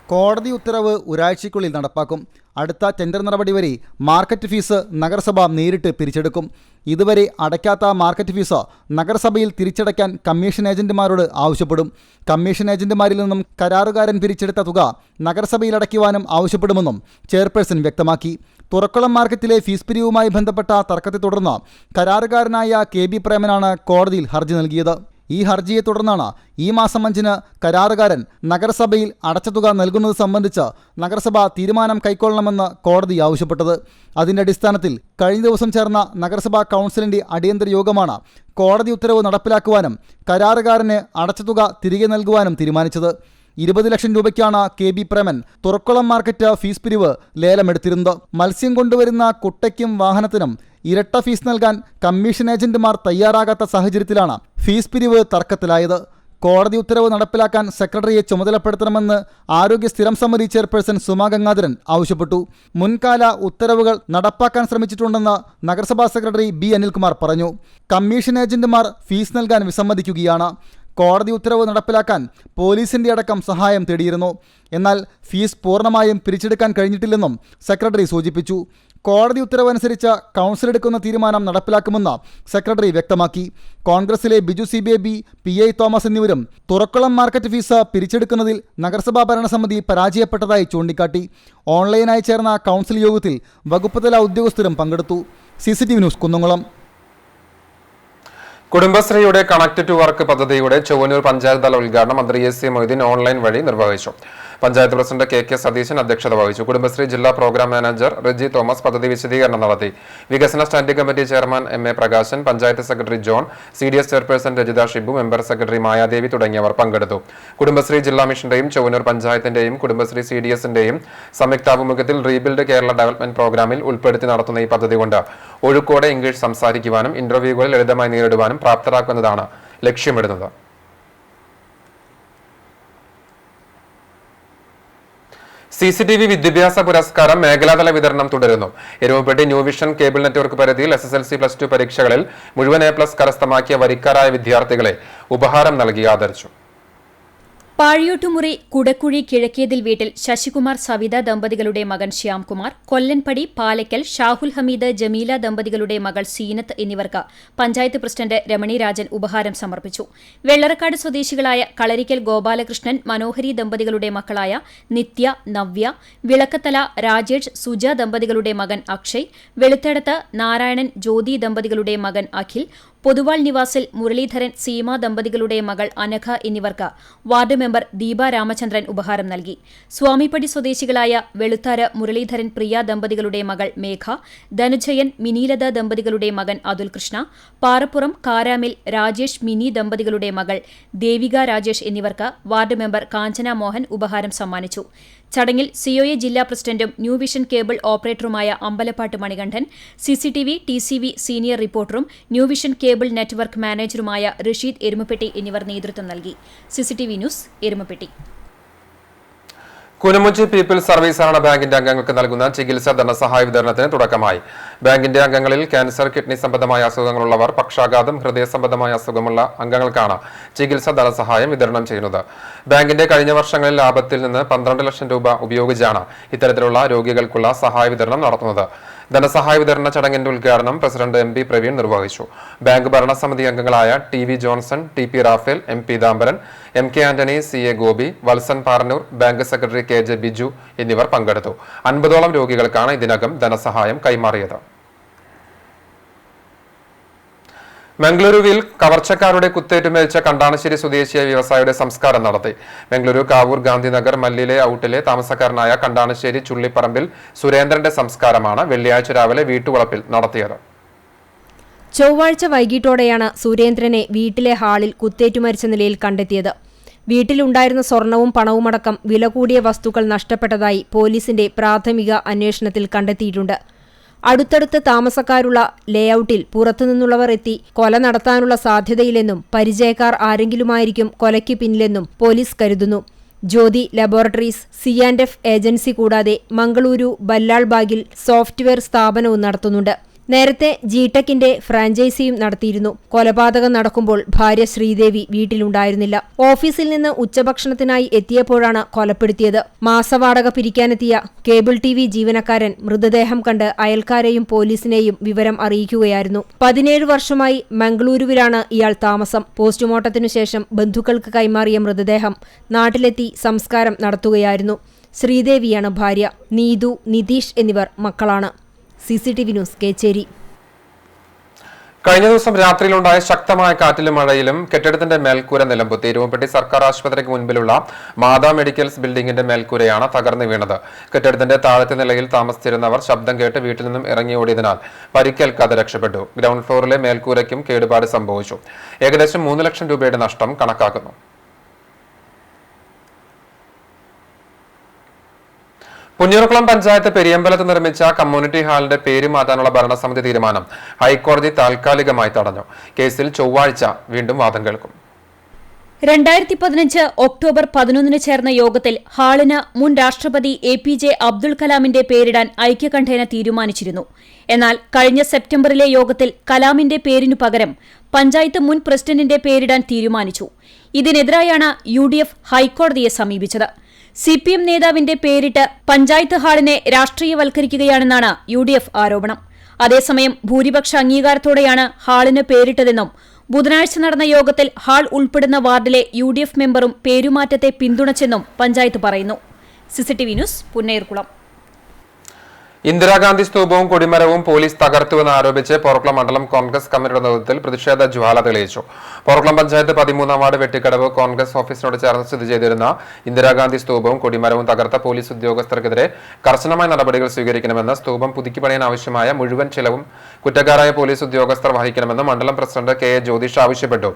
കോടതി ഉത്തരവ് ഒരാഴ്ചയ്ക്കുള്ളിൽ നടപ്പാക്കും. അടുത്ത ടെൻഡർ നടപടി വരെ മാർക്കറ്റ് ഫീസ് നഗരസഭ നേരിട്ട് പിരിച്ചെടുക്കും. ഇതുവരെ അടയ്ക്കാത്ത മാർക്കറ്റ് ഫീസ് നഗരസഭയിൽ തിരിച്ചടയ്ക്കാൻ കമ്മീഷൻ ഏജന്റുമാരോട് ആവശ്യപ്പെടും. കമ്മീഷൻ ഏജന്റുമാരിൽ നിന്നും കരാറുകാരൻ പിരിച്ചെടുത്ത തുക നഗരസഭയിൽ അടയ്ക്കുവാനും ആവശ്യപ്പെടുമെന്നും ചെയർപേഴ്സൺ വ്യക്തമാക്കി. തുറക്കുളം മാർക്കറ്റിലെ ഫീസ് പിരിവുമായി ബന്ധപ്പെട്ട തർക്കത്തെ തുടർന്ന് കരാറുകാരനായ കെ ബി പ്രേമനാണ് കോടതിയിൽ ഹർജി നൽകിയത്. ഈ ഹർജിയെ തുടർന്നാണ് ഈ മാസം 5-ന് കരാറുകാരൻ നഗരസഭയിൽ അടച്ച തുക നൽകുന്നത് സംബന്ധിച്ച് നഗരസഭ തീരുമാനം കൈക്കൊള്ളണമെന്ന് കോടതി ആവശ്യപ്പെട്ടത്. അതിന്റെ അടിസ്ഥാനത്തിൽ കഴിഞ്ഞ ദിവസം ചേർന്ന നഗരസഭാ കൗൺസിലിന്റെ അടിയന്തര യോഗമാണ് കോടതി ഉത്തരവ് നടപ്പിലാക്കുവാനും കരാറുകാരന് അടച്ച തുക തിരികെ നൽകുവാനും തീരുമാനിച്ചത്. 20 ലക്ഷം രൂപയ്ക്കാണ് K B Preman Thurakkulam market fees പിരിവ് ലേലമെടുത്തിരുന്നത്. മത്സ്യം കൊണ്ടുവരുന്ന കുട്ടയ്ക്കും വാഹനത്തിനും ഇരട്ട ഫീസ് നൽകാൻ കമ്മീഷൻ ഏജന്റുമാർ തയ്യാറാകാത്ത സാഹചര്യത്തിലാണ് ഫീസ് പിരിവ് തർക്കത്തിലായത്. കോടതി ഉത്തരവ് നടപ്പിലാക്കാൻ സെക്രട്ടറിയെ ചുമതലപ്പെടുത്തണമെന്ന് ആരോഗ്യ സ്ഥിരം സമിതി ചെയർപേഴ്സൺ സുമാ ഗംഗാധരൻ ആവശ്യപ്പെട്ടു. മുൻകാല ഉത്തരവുകൾ നടപ്പാക്കാൻ ശ്രമിച്ചിട്ടുണ്ടെന്ന് നഗരസഭാ സെക്രട്ടറി B അനിൽകുമാർ പറഞ്ഞു. കമ്മീഷൻ ഏജന്റുമാർ ഫീസ് നൽകാൻ വിസമ്മതിക്കുകയാണ്. കോടതി ഉത്തരവ് നടപ്പിലാക്കാൻ പോലീസിന്റെ അടക്കം സഹായം തേടിയിരുന്നു. എന്നാൽ ഫീസ് പൂർണ്ണമായും പിരിച്ചെടുക്കാൻ കഴിഞ്ഞിട്ടില്ലെന്നും സെക്രട്ടറി സൂചിപ്പിച്ചു. കോടതി ഉത്തരവനുസരിച്ച് കൗൺസിൽ എടുക്കുന്ന തീരുമാനം നടപ്പിലാക്കുമെന്ന് സെക്രട്ടറി വ്യക്തമാക്കി. കോൺഗ്രസിലെ ബിജു CBAB, PI തോമസ് എന്നിവരും തുറക്കുളം മാർക്കറ്റ് ഫീസ് പിരിച്ചെടുക്കുന്നതിൽ നഗരസഭാ ഭരണസമിതി പരാജയപ്പെട്ടതായി ചൂണ്ടിക്കാട്ടി. ഓൺലൈനായി ചേർന്ന കൗൺസിൽ യോഗത്തിൽ വകുപ്പുതല ഉദ്യോഗസ്ഥരും പങ്കെടുത്തു. CCTV news Kunnamkulam. കുടുംബശ്രീയുടെ കണക്ട് ടു വർക്ക് പദ്ധതിയുടെ ചൊവ്വന്നൂർ പഞ്ചായത്ത് തല ഉദ്ഘാടനം മന്ത്രി AC മൊയ്തീൻ ഓൺലൈൻ വഴി നിർവഹിച്ചു. പഞ്ചായത്ത് പ്രസിഡന്റ് KK സതീശൻ അധ്യക്ഷത വഹിച്ചു. കുടുംബശ്രീ ജില്ലാ പ്രോഗ്രാം മാനേജർ റെജി തോമസ് പദ്ധതി വിശദീകരണം നടത്തി. വികസന standing committee chairman MA Prakashan, panchayat secretary John, CDS chairperson Rajitha Shibu, member secretary Mayadevi തുടങ്ങിയവർ പങ്കെടുത്തു. കുടുംബശ്രീ ജില്ലാ മിഷന്റെയും ചൊവ്വന്നൂർ പഞ്ചായത്തിന്റെയും കുടുംബശ്രീ CDSന്റെയും സംയുക്താഭിമുഖ്യത്തിൽ റീബിൽഡ് കേരള ഡെവലപ്മെന്റ് പ്രോഗ്രാമിൽ ഉൾപ്പെടുത്തി നടത്തുന്ന ഈ പദ്ധതി കൊണ്ട് ഒഴുക്കോടെ ഇംഗ്ലീഷ് സംസാരിക്കുവാനും ഇന്റർവ്യൂകൾ ലളിതമായി നേരിടുവാനും പ്രാപ്തരാക്കുന്നതാണ് ലക്ഷ്യമിടുന്നത്. CCTV വിദ്യാഭ്യാസ പുരസ്കാരം മേഖലാതല വിതരണം തുടരുന്നു. Erumapetty new vision cable network പരിധിയിൽ SSLC+2 പരീക്ഷകളിൽ മുഴുവൻ A+ കരസ്ഥമാക്കിയ വരിക്കാരായ വിദ്യാർത്ഥികളെ ഉപഹാരം നൽകി ആദരിച്ചു. പാഴിയോട്ടുമുറി കുടക്കുഴി കിഴക്കേതിൽ വീട്ടിൽ ശശികുമാർ സവിത ദമ്പതികളുടെ മകൻ ശ്യാംകുമാർ, കൊല്ലൻപടി പാലയ്ക്കൽ ഷാഹുൽ ഹമീദ് ജമീല ദമ്പതികളുടെ മകൾ സീനത്ത് എന്നിവർക്ക് പഞ്ചായത്ത് പ്രസിഡന്റ് രമണി രാജൻ ഉപഹാരം സമർപ്പിച്ചു. വെള്ളറക്കാട് സ്വദേശികളായ കളരിക്കൽ ഗോപാലകൃഷ്ണൻ മനോഹരി ദമ്പതികളുടെ മക്കളായ നിത്യ, നവ്യ, വിളക്കത്തല രാജേഷ് സുജ ദമ്പതികളുടെ മകൻ അക്ഷയ്, വെളുത്തടത്ത് നാരായണൻ ജ്യോതി ദമ്പതികളുടെ മകൻ അഖിൽ, പൊതുവാൾ നിവാസിൽ മുരളീധരൻ സീമ ദമ്പതികളുടെ മകൾ അനഘ എന്നിവർക്ക് വാർഡ് മെമ്പർ ദീപ രാമചന്ദ്രൻ ഉപഹാരം നൽകി. സ്വാമിപ്പടി സ്വദേശികളായ വെളുത്താര് മുരളീധരൻ പ്രിയ ദമ്പതികളുടെ മകൾ മേഘ, ധനുജയൻ മിനിലത ദമ്പതികളുടെ മകൻ അതുൽ കൃഷ്ണ, പാറപ്പുറം കാരാമിൽ രാജേഷ് മിനി ദമ്പതികളുടെ മകൾ ദേവിക രാജേഷ് എന്നിവർക്ക് വാർഡ് മെമ്പർ കാഞ്ചന മോഹൻ ഉപഹാരം സമ്മാനിച്ചു. ചടങ്ങിൽ COA ജില്ലാ പ്രസിഡന്റും ന്യൂ വിഷൻ കേബിൾ ഓപ്പറേറ്ററുമായ Ambalappattu Manikandan, CCTV TCV senior റിപ്പോർട്ടറും ന്യൂ വിഷൻ കേബിൾ നെറ്റ്വർക്ക് മാനേജറുമായ റഷീദ് എരുമപ്പെട്ടി എന്നിവർ നേതൃത്വം നൽകി. CCTV news Erumapetty. Kunumuchi people's service സഹകരണ ബാങ്കിന്റെ അംഗങ്ങൾക്ക് നൽകുന്ന ചികിത്സാ ധനസഹായ വിതരണത്തിന് തുടക്കമായി. ബാങ്കിന്റെ അംഗങ്ങളിൽ ക്യാൻസർ, കിഡ്നി സംബന്ധമായ അസുഖങ്ങളുള്ളവർ, പക്ഷാഘാതം, ഹൃദയ സംബന്ധമായ അസുഖമുള്ള അംഗങ്ങൾക്കാണ് ചികിത്സാ ധനസഹായം വിതരണം ചെയ്യുന്നത്. ബാങ്കിന്റെ കഴിഞ്ഞ വർഷങ്ങളിൽ ലാഭത്തിൽ നിന്ന് 12 ലക്ഷം രൂപ ഉപയോഗിച്ചാണ് ഇത്തരത്തിലുള്ള രോഗികൾക്കുള്ള സഹായ വിതരണം നടത്തുന്നത്. ധനസഹായ വിതരണ ചടങ്ങിന്റെ ഉദ്ഘാടനം പ്രസിഡന്റ് MP പ്രവീൺ നിർവഹിച്ചു. ബാങ്ക് ഭരണസമിതി അംഗങ്ങളായ TV Johnson, TP Raphael, M Peethambaran, MK Antony, CA Gopi, Valsan Parannur, bank secretary KJ Biju എന്നിവർ പങ്കെടുത്തു. 50ഓളം രോഗികൾക്കാണ് ഇതിനകം ധനസഹായം കൈമാറിയത്. മംഗളൂരുവിൽ കവർച്ചക്കാരുടെ കുത്തേറ്റ് മരിച്ച കണ്ടാണശ്ശേരി സ്വദേശിയായ വ്യവസായിയുടെ സംസ്കാരം നടത്തി. മംഗളൂരു കാവൂർ ഗാന്ധിനഗർ മല്ലിലെ ഔട്ടിലെ താമസക്കാരനായ കണ്ടാണശ്ശേരി ചുള്ളിപ്പറമ്പിൽ സുരേന്ദ്രന്റെ സംസ്കാരമാണ് വെള്ളിയാഴ്ച രാവിലെ വീട്ടുവളപ്പിൽ നടത്തിയത്. ചൊവ്വാഴ്ച വൈകിട്ടോടെയാണ് സുരേന്ദ്രനെ വീട്ടിലെ ഹാളിൽ കുത്തേറ്റുമരിച്ച നിലയിൽ കണ്ടെത്തിയത്. വീട്ടിലുണ്ടായിരുന്ന സ്വർണവും പണവുമടക്കം വില കൂടിയ വസ്തുക്കൾ നഷ്ടപ്പെട്ടതായി പോലീസിന്റെ പ്രാഥമിക അന്വേഷണത്തിൽ കണ്ടെത്തിയിട്ടുണ്ട്. അടുത്തടുത്ത് താമസക്കാരുള്ള ലേഔട്ടിൽ പുറത്തുനിന്നുള്ളവർ എത്തി കൊല നടത്താനുള്ള സാധ്യതയില്ലെന്നും പരിചയക്കാർ ആരെങ്കിലുമായിരിക്കും കൊലയ്ക്ക് പിന്നിലെന്നും പോലീസ് കരുതുന്നു. ജ്യോതി ലബോറട്ടറീസ്, C&F ഏജൻസി കൂടാതെ മംഗളൂരു ബല്ലാൾബാഗിൽ സോഫ്റ്റ്വെയർ സ്ഥാപനവും നടത്തുന്നുണ്ട്. നേരത്തെ ജിടെക്കിന്റെ ഫ്രാഞ്ചൈസിയും നടത്തിയിരുന്നു. കൊലപാതകം നടക്കുമ്പോൾ ഭാര്യ ശ്രീദേവി വീട്ടിലുണ്ടായിരുന്നില്ല. ഓഫീസിൽ നിന്ന് ഉച്ചഭക്ഷണത്തിനായി എത്തിയപ്പോഴാണ് കൊലപ്പെടുത്തിയത്. മാസവാടക പിരിക്കാനെത്തിയ കേബിൾ TV ജീവനക്കാരൻ മൃതദേഹം കണ്ട് അയൽക്കാരെയും പോലീസിനെയും വിവരം അറിയിക്കുകയായിരുന്നു. 17 വർഷമായി മംഗളൂരുവിലാണ് ഇയാൾ താമസം. പോസ്റ്റ്മോർട്ടത്തിനു ശേഷം ബന്ധുക്കൾക്ക് കൈമാറിയ മൃതദേഹം നാട്ടിലെത്തി സംസ്കാരം നടത്തുകയായിരുന്നു. ശ്രീദേവിയാണ് ഭാര്യ. നീതു, നിതീഷ് എന്നിവർ മക്കളാണ്. CCTV news, Kecheri. കഴിഞ്ഞ ദിവസം രാത്രിയിലുണ്ടായ ശക്തമായ കാറ്റിലും മഴയിലും കെട്ടിടത്തിന്റെ മേൽക്കൂര നിലംപൊത്തി. ഇരുമ്പപ്പെട്ടി സർക്കാർ ആശുപത്രിക്ക് മുൻപിലുള്ള മാതാ മെഡിക്കൽസ് ബിൽഡിംഗിന്റെ മേൽക്കൂരയാണ് തകർന്നു വീണത്. കെട്ടിടത്തിന്റെ താഴത്തെ നിലയിൽ താമസിച്ചിരുന്നവർ ശബ്ദം കേട്ട് വീട്ടിൽ നിന്നും ഇറങ്ങിയോടിയതിനാൽ പരിക്കേൽക്കാതെ രക്ഷപ്പെട്ടു. ഗ്രൗണ്ട് ഫ്ലോറിലെ മേൽക്കൂരയ്ക്കും കേടുപാട് സംഭവിച്ചു. ഏകദേശം 3 ലക്ഷം രൂപയുടെ നഷ്ടം കണക്കാക്കുന്നു. പുന്നൂർകുളം പഞ്ചായത്ത് പെരിയമ്പലത്ത് നിർമ്മിച്ച കമ്മ്യൂണിറ്റി ഹാളിന്റെ പേര് മാറ്റാനുള്ള ഭരണസമിതി തീരുമാനം ഹൈക്കോടതി താൽക്കാലികമായി തടഞ്ഞു. കേസിൽ ചൊവ്വാഴ്ച വീണ്ടും വാദം കേൾക്കും. 2015 ഒക്ടോബർ 11 ചേർന്ന യോഗത്തിൽ ഹാളിന് മുൻ രാഷ്ട്രപതി APJ അബ്ദുൽ കലാമിന്റെ പേരിടാൻ ഐക്യകണ്ഠേന തീരുമാനിച്ചിരുന്നു. എന്നാൽ കഴിഞ്ഞ സെപ്റ്റംബറിലെ യോഗത്തിൽ കലാമിന്റെ പേരിനു പകരം പഞ്ചായത്ത് മുൻ പ്രസിഡന്റിന്റെ പേരിടാൻ തീരുമാനിച്ചു. ഇതിനെതിരായാണ് UDF ഹൈക്കോടതിയെ സമീപിച്ചത്. CPM നേതാവിന്റെ പേരിട്ട് പഞ്ചായത്ത് ഹാളിനെ രാഷ്ട്രീയവൽക്കരിക്കുകയാണെന്നാണ് UDF ആരോപണം. അതേസമയം ഭൂരിപക്ഷ അംഗീകാരത്തോടെയാണ് ഹാളിന് പേരിട്ടതെന്നും ബുധനാഴ്ച നടന്ന യോഗത്തിൽ ഹാൾ ഉൾപ്പെടുന്ന വാർഡിലെ UDF മെമ്പറും പേരുമാറ്റത്തെ പിന്തുണച്ചെന്നും പഞ്ചായത്ത് പറയുന്നു. CCTV news, Punnayurkulam. ഇന്ദിരാഗാന്ധി സ്തൂപവും കൊടിമരവും പോലീസ് തകർത്തുവെന്ന് ആരോപിച്ച് പോർക്കുളം മണ്ഡലം കോൺഗ്രസ് കമ്മിറ്റിയുടെ നേതൃത്വത്തിൽ പ്രതിഷേധ ജ്വാല തെളിയിച്ചു. പോർക്കുളം പഞ്ചായത്ത് 13-ാം വാർഡ് വെട്ടിക്കടവ് കോൺഗ്രസ് ഓഫീസിനോട് ചേർന്ന് സ്ഥിതി ചെയ്തിരുന്ന ഇന്ദിരാഗാന്ധി സ്തൂപവും കൊടിമരവും തകർത്ത പോലീസ് ഉദ്യോഗസ്ഥർക്കെതിരെ കർശനമായ നടപടികൾ സ്വീകരിക്കണമെന്ന്, സ്തൂപം പുതുക്കിപ്പണിയാൻ ആവശ്യമായ മുഴുവൻ ചെലവും കുറ്റക്കാരായ പോലീസ് ഉദ്യോഗസ്ഥർ വഹിക്കണമെന്ന് മണ്ഡലം പ്രസിഡന്റ് KA ജ്യോതിഷ് ആവശ്യപ്പെട്ടു.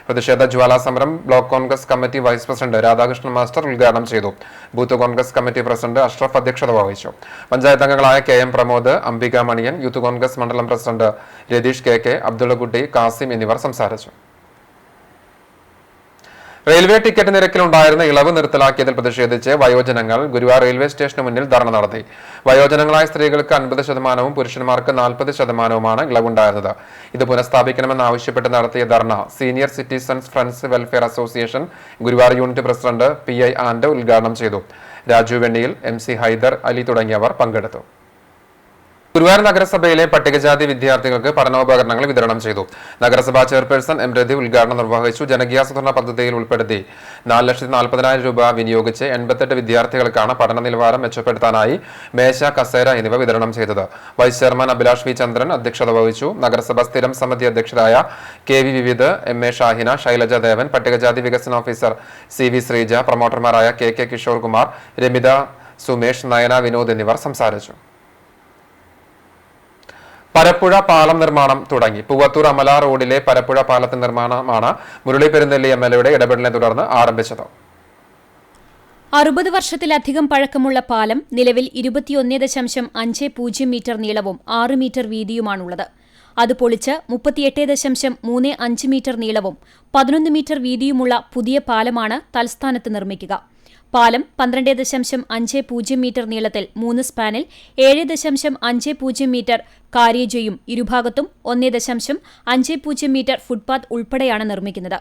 പ്രതിഷേധ ജ്വാലാ സമരം block Congress committee vice president Radhakrishnan master ഉദ്ഘാടനം ചെയ്തു. Booth Congress committee president Ashraf അധ്യക്ഷത വഹിച്ചു. പഞ്ചായത്ത് അംഗങ്ങളായ KM പ്രമോദ്, അംബിക മണിയൻ, യൂത്ത് കോൺഗ്രസ് മണ്ഡലം പ്രസിഡന്റ് രതീഷ് KK, അബ്ദുള്ളക്കുട്ടി, കാസിം എന്നിവർ സംസാരിച്ചു. റെയിൽവേ ടിക്കറ്റ് നിരക്കിലുണ്ടായിരുന്ന ഇളവ് നിർത്തലാക്കിയതിൽ പ്രതിഷേധിച്ച് വയോജനങ്ങൾ ഗുരുവായൂർ റെയിൽവേ സ്റ്റേഷന് മുന്നിൽ ധർണ നടത്തി. വയോജനങ്ങളായ സ്ത്രീകൾക്ക് 50%, പുരുഷന്മാർക്ക് 40%-മാണ് ഇളവുണ്ടായിരുന്നത്. ഇത് പുനഃസ്ഥാപിക്കണമെന്നാവശ്യപ്പെട്ട് നടത്തിയ ധർണ senior citizens friends welfare association Guruvayur unit president PI ആൻഡ് ഉദ്ഘാടനം ചെയ്തു. രാജു വെണ്ണിയിൽ, MC ഹൈദർ അലി തുടങ്ങിയവർ പങ്കെടുത്തു. ഗുരുവായൂർ നഗരസഭയിലെ പട്ടികജാതി വിദ്യാർത്ഥികൾക്ക് പഠനോപകരണങ്ങൾ വിതരണം ചെയ്തു. നഗരസഭാ ചെയർപേഴ്സൺ M രതി ഉദ്ഘാടനം നിർവഹിച്ചു. ജനകീയാസൂത്രണ പദ്ധതിയിൽ ഉൾപ്പെടുത്തി 4,40,000 രൂപ വിനിയോഗിച്ച് 88 വിദ്യാർത്ഥികൾക്കാണ് പഠന നിലവാരം മെച്ചപ്പെടുത്താനായി മേശ, കസേര എന്നിവ വിതരണം ചെയ്തത്. വൈസ് ചെയർമാൻ അഭിലാഷ് V ചന്ദ്രൻ അധ്യക്ഷത വഹിച്ചു. നഗരസഭ സ്ഥിരം സമിതി അധ്യക്ഷരായ KV വിവിധ്, MA ഷാഹിന, ശൈലജ ദേവൻ, പട്ടികജാതി വികസന ഓഫീസർ CV ശ്രീജ, പ്രൊമോട്ടർമാരായ KK കിഷോർ കുമാർ, രമിത സുമേഷ്, നയന വിനോദ് എന്നിവർ സംസാരിച്ചു. പരപ്പുഴ പാലം നിർമ്മാണം തുടങ്ങി. പൂവത്തൂർ അമല റോഡിലെ പരപ്പുഴ പാലത്തിന്റെ നിർമ്മാണമാണ് മുരളി പെരുന്നെല്ലി MLAയുടെ ഇടപെടലിനെ തുടർന്ന് ആരംഭിച്ചത്. 60 വർഷത്തിലധികം പഴക്കമുള്ള പാലം നിലവിൽ 21.50 മീറ്റർ നീളവും 6 മീറ്റർ വീതിയുമാണുള്ളത്. അത് പൊളിച്ച് 38.35 മീറ്റർ നീളവും 11 മീറ്റർ വീതിയുമുള്ള പുതിയ പാലമാണ് തൽസ്ഥാനത്ത് നിർമ്മിക്കുക. പാലം 12.50 മീറ്റർ നീളത്തിൽ 3 സ്പാനിൽ 7.50 മീറ്റർ കാരിയേജയും ഇരുഭാഗത്തും 1.50 മീറ്റർ ഫുട്പാത്ത് ഉൾപ്പെടെയാണ് നിർമ്മിക്കുന്നത്.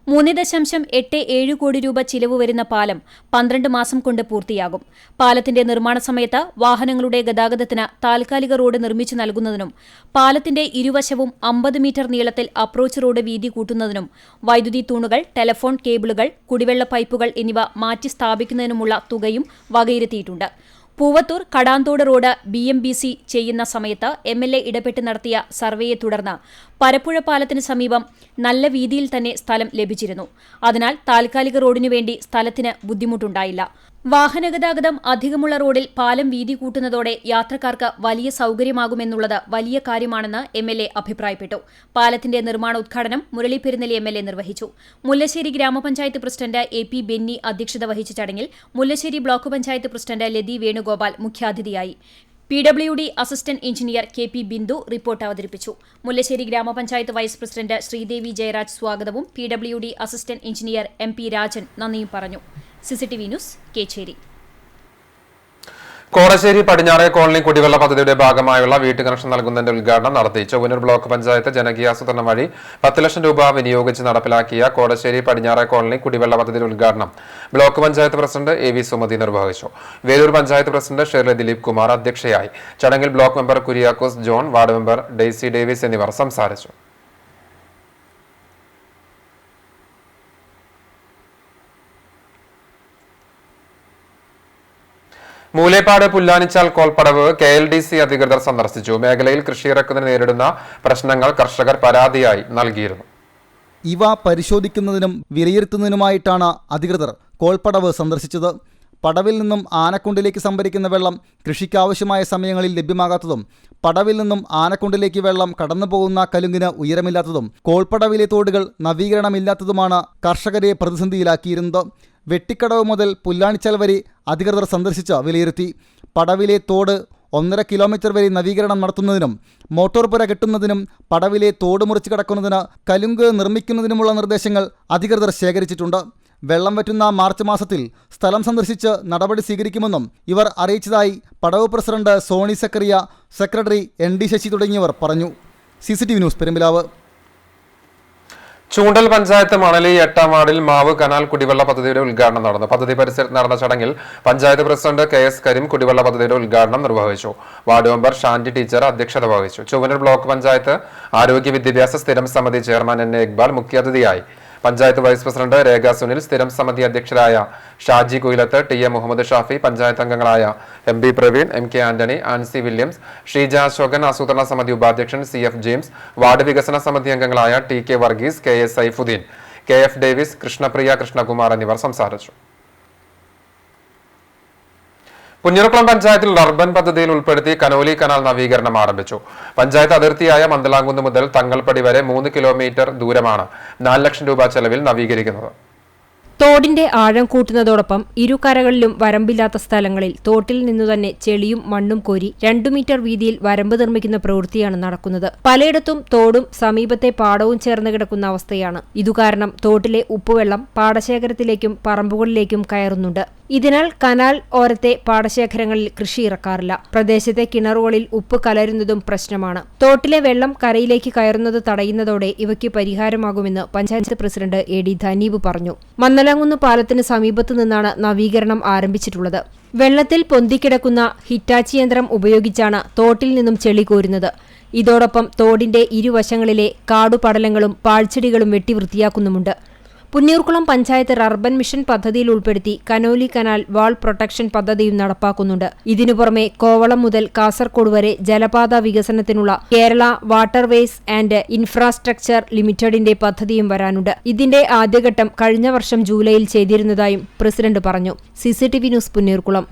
3.87 കോടി രൂപ ചിലവ് വരുന്ന പാലം 12 മാസം കൊണ്ട് പൂർത്തിയാകും. പാലത്തിന്റെ നിർമ്മാണ സമയത്ത് വാഹനങ്ങളുടെ ഗതാഗതത്തിന് താൽക്കാലിക റോഡ് നിർമ്മിച്ചു നൽകുന്നതിനും പാലത്തിന്റെ ഇരുവശവും 50 മീറ്റർ നീളത്തിൽ അപ്രോച്ച് റോഡ് വീതി കൂട്ടുന്നതിനും വൈദ്യുതി തൂണുകൾ, ടെലഫോൺ കേബിളുകൾ, കുടിവെള്ള പൈപ്പുകൾ എന്നിവ മാറ്റി സ്ഥാപിക്കുന്നതിനുമുള്ള തുകയും വകയിരുത്തിയിട്ടുണ്ട്. പൂവത്തൂർ കടാന്തോട് റോഡ് BMBC ചെയ്യുന്ന സമയത്ത് MLA ഇടപെട്ട് നടത്തിയ സർവേയെ തുടർന്ന് പരപ്പുഴ പാലത്തിന് സമീപം നല്ല വീതിയിൽ തന്നെ സ്ഥലം ലഭിച്ചിരുന്നു. അതിനാൽ താൽക്കാലിക റോഡിനു വേണ്ടി സ്ഥലത്തിന് ബുദ്ധിമുട്ടുണ്ടായില്ല. വാഹനഗതാഗതം അധികമുള്ള റോഡിൽ പാലം വീതി കൂട്ടുന്നതോടെ യാത്രക്കാർക്ക് വലിയ സൌകര്യമാകുമെന്നുള്ളത് വലിയ കാര്യമാണെന്ന് MLA അഭിപ്രായപ്പെട്ടു. പാലത്തിന്റെ നിർമ്മാണോദ്ഘാടനം മുരളി പെരുന്നെല്ലി MLA നിർവഹിച്ചു. മുല്ലശ്ശേരി ഗ്രാമപഞ്ചായത്ത് പ്രസിഡന്റ് AP ബെന്നി അധ്യക്ഷത വഹിച്ച ചടങ്ങിൽ മുല്ലശ്ശേരി ബ്ലോക്ക് പഞ്ചായത്ത് പ്രസിഡന്റ് ലതി വേണുഗോപാൽ മുഖ്യാതിഥിയായി. PWD assistant engineer KP Bindu report അവതരിപ്പിച്ചു. മുല്ലശ്ശേരി ഗ്രാമപഞ്ചായത്ത് വൈസ് പ്രസിഡന്റ് ശ്രീദേവി ജയരാജ് സ്വാഗതവും PWD assistant engineer MP Rajan നന്ദിയും പറഞ്ഞു. CCTV news Kecheri. കോടശ്ശേരി പടിഞ്ഞാറേ കോളനി കുടിവെള്ള പദ്ധതിയുടെ ഭാഗമായുള്ള വീട്ടു കണക്ഷൻ നൽകുന്നതിന്റെ ഉദ്ഘാടനം നടത്തി. ചൊവ്വന്നൂർ ബ്ലോക്ക് പഞ്ചായത്ത് ജനകീയാസൂത്രണം വഴി 10 ലക്ഷം രൂപ വിനിയോഗിച്ച് നടപ്പിലാക്കിയ കോടശ്ശേരി പടിഞ്ഞാറേ കോളനി കുടിവെള്ള പദ്ധതിയുടെ ഉദ്ഘാടനം block panchayat president AV Sumathi നിർവഹിച്ചു. വേലൂർ പഞ്ചായത്ത് പ്രസിഡന്റ് ഷെർലി ദിലീപ് കുമാർ അധ്യക്ഷയായി. ചടങ്ങിൽ block member Kuriakose John, ward member Daisy Davis എന്നിവർ സംസാരിച്ചു. മൂലേപ്പാട് പുല്ലാനിച്ചാൽ കോൾപ്പടവ് KLDC അധികൃതർ സന്ദർശിച്ചു. മേഖലയിൽ കൃഷിയിറക്കുന്നതിന് നേരിടുന്ന പ്രശ്നങ്ങൾ കർഷകർ പരാതിയായി നൽകിയിരുന്നു. ഇവ പരിശോധിക്കുന്നതിനും വിലയിരുത്തുന്നതിനുമായിട്ടാണ് അധികൃതർ കോൾപ്പടവ് സന്ദർശിച്ചത്. പടവിൽ നിന്നും ആനക്കുണ്ടിലേക്ക് സംഭരിക്കുന്ന വെള്ളം കൃഷിക്കാവശ്യമായ സമയങ്ങളിൽ ലഭ്യമാകാത്തതും പടവിൽ നിന്നും ആനക്കുണ്ടിലേക്ക് വെള്ളം കടന്നുപോകുന്ന കലുങ്കിന് ഉയരമില്ലാത്തതും കോൾപ്പടവിലെ തോടുകൾ നവീകരണമില്ലാത്തതുമാണ് കർഷകരെ പ്രതിസന്ധിയിലാക്കിയിരുന്നത്. വെട്ടിക്കടവ് മുതൽ പുല്ലാണിച്ചാൽ വരെ അധികൃതർ സന്ദർശിച്ച് വിലയിരുത്തി. പടവിലെ തോട് 1.5 കിലോമീറ്റർ വരെ നവീകരണം നടത്തുന്നതിനും മോട്ടോർ പുര കെട്ടുന്നതിനും പടവിലെ തോട് മുറിച്ച് കടക്കുന്നതിന് കലുങ്ക് നിർമ്മിക്കുന്നതിനുമുള്ള നിർദ്ദേശങ്ങൾ അധികൃതർ ശേഖരിച്ചിട്ടുണ്ട്. വെള്ളം വറ്റുന്ന മാർച്ച് മാസത്തിൽ സ്ഥലം സന്ദർശിച്ച് നടപടി സ്വീകരിക്കുമെന്നും ഇവർ അറിയിച്ചതായി പടവ് president Sony Zachariah, secretary ND Sasi തുടങ്ങിയവർ പറഞ്ഞു. CCTV news Perumpilavu. ചൂണ്ടൽ പഞ്ചായത്ത് മണലി 8ാം വാർഡിൽ മാവ് കനാൽ കുടിവെള്ള പദ്ധതിയുടെ ഉദ്ഘാടനം നടന്നു. പദ്ധതി പരിസരത്ത് നടന്ന ചടങ്ങിൽ പഞ്ചായത്ത് പ്രസിഡന്റ് KS കരീം കുടിവെള്ള പദ്ധതിയുടെ ഉദ്ഘാടനം നിർവഹിച്ചു. വാർഡ് മെമ്പർ ഷാൻഡി ടീച്ചർ അധ്യക്ഷത വഹിച്ചു. ചൊവ്വന്നൂർ ബ്ലോക്ക് പഞ്ചായത്ത് ആരോഗ്യ വിദ്യാഭ്യാസ സ്ഥിരം സമിതി ചെയർമാൻ NA ഇക്ബാൽ മുഖ്യാതിഥിയായി. പഞ്ചായത്ത് വൈസ് പ്രസിഡന്റ് രേഖ സുനിൽ, സ്ഥിരം സമിതി അധ്യക്ഷരായ ഷാജി കുയിലത്ത്, TM മുഹമ്മദ് ഷാഫി, പഞ്ചായത്ത് അംഗങ്ങളായ MB Praveen, MK Antony, Ancy Williams, Sheeja Ashokan, ആസൂത്രണ സമിതി ഉപാധ്യക്ഷൻ CF ജെയിംസ്, വാർഡ് വികസന സമിതി അംഗങ്ങളായ TK Varghese, KS Saifuddin, KF Davis, Krishnapriya, Krishnakumar എന്നിവർ സംസാരിച്ചു. പുന്നൂർക്കുളം പഞ്ചായത്തിൽ അർബൻ പദ്ധതിയിൽ ഉൾപ്പെടുത്തി കനോലി കനാൽ നവീകരണം ആരംഭിച്ചു. പഞ്ചായത്ത് അതിർത്തിയായ മന്ദലാംകുന്ന് മുതൽ തങ്ങൾപ്പടി വരെ 3 കിലോമീറ്റർ ദൂരമാണ് 4 ലക്ഷം രൂപ ചെലവിൽ നവീകരിക്കുന്നത്. തോടിന്റെ ആഴം കൂട്ടുന്നതോടൊപ്പം ഇരുകരകളിലും വരമ്പില്ലാത്ത സ്ഥലങ്ങളിൽ തോട്ടിൽ നിന്നുതന്നെ ചെളിയും മണ്ണും കോരി 2 മീറ്റർ വീതിയിൽ വരമ്പ് നിർമ്മിക്കുന്ന പ്രവൃത്തിയാണ് നടക്കുന്നത്. പലയിടത്തും തോടും സമീപത്തെ പാടവും ചേർന്ന് കിടക്കുന്ന അവസ്ഥയാണ്. ഇതുകാരണം തോട്ടിലെ ഉപ്പുവെള്ളം പാടശേഖരത്തിലേക്കും പറമ്പുകളിലേക്കും കയറുന്നുണ്ട്. ഇതിനാൽ കനാൽ ഓരത്തെ പാടശേഖരങ്ങളിൽ കൃഷി ഇറക്കാറില്ല. പ്രദേശത്തെ കിണറുകളിൽ ഉപ്പ് കലരുന്നതും പ്രശ്നമാണ്. തോട്ടിലെ വെള്ളം കരയിലേക്ക് കയറുന്നത് തടയുന്നതോടെ ഇവയ്ക്ക് പരിഹാരമാകുമെന്ന് പഞ്ചായത്ത് പ്രസിഡന്റ് AD ധനീബ് പറഞ്ഞു. മന്ദലാംകുന്ന് പാലത്തിന് സമീപത്തു നിന്നാണ് നവീകരണം ആരംഭിച്ചിട്ടുള്ളത്. വെള്ളത്തിൽ പൊന്തിക്കിടക്കുന്ന ഹിറ്റാച്ചി യന്ത്രം ഉപയോഗിച്ചാണ് തോട്ടിൽ നിന്നും ചെളി കോരുന്നത്. ഇതോടൊപ്പം തോടിന്റെ ഇരുവശങ്ങളിലെ കാടുപടലങ്ങളും പാഴ്ചെടികളും വെട്ടി വൃത്തിയാക്കുന്നുമുണ്ട്. പുന്നൂർക്കുളം പഞ്ചായത്ത് അർബൻ മിഷൻ പദ്ധതിയിൽ ഉൾപ്പെടുത്തി കനോലി കനാൽ വാൾ പ്രൊട്ടക്ഷൻ പദ്ധതിയും നടപ്പാക്കുന്നുണ്ട്. ഇതിനു പുറമെ കോവളം മുതൽ കാസർകോട് വരെ ജലപാത വികസനത്തിനുള്ള കേരള വാട്ടർവേസ് ആൻഡ് ഇൻഫ്രാസ്ട്രക്ചർ ലിമിറ്റഡിന്റെ പദ്ധതിയും വരാനുണ്ട്. ഇതിന്റെ ആദ്യഘട്ടം കഴിഞ്ഞ വർഷം ജൂലൈയിൽ ചെയ്തിരുന്നതായും പ്രസിഡന്റ് പറഞ്ഞു. CCTV news Punnurkulam.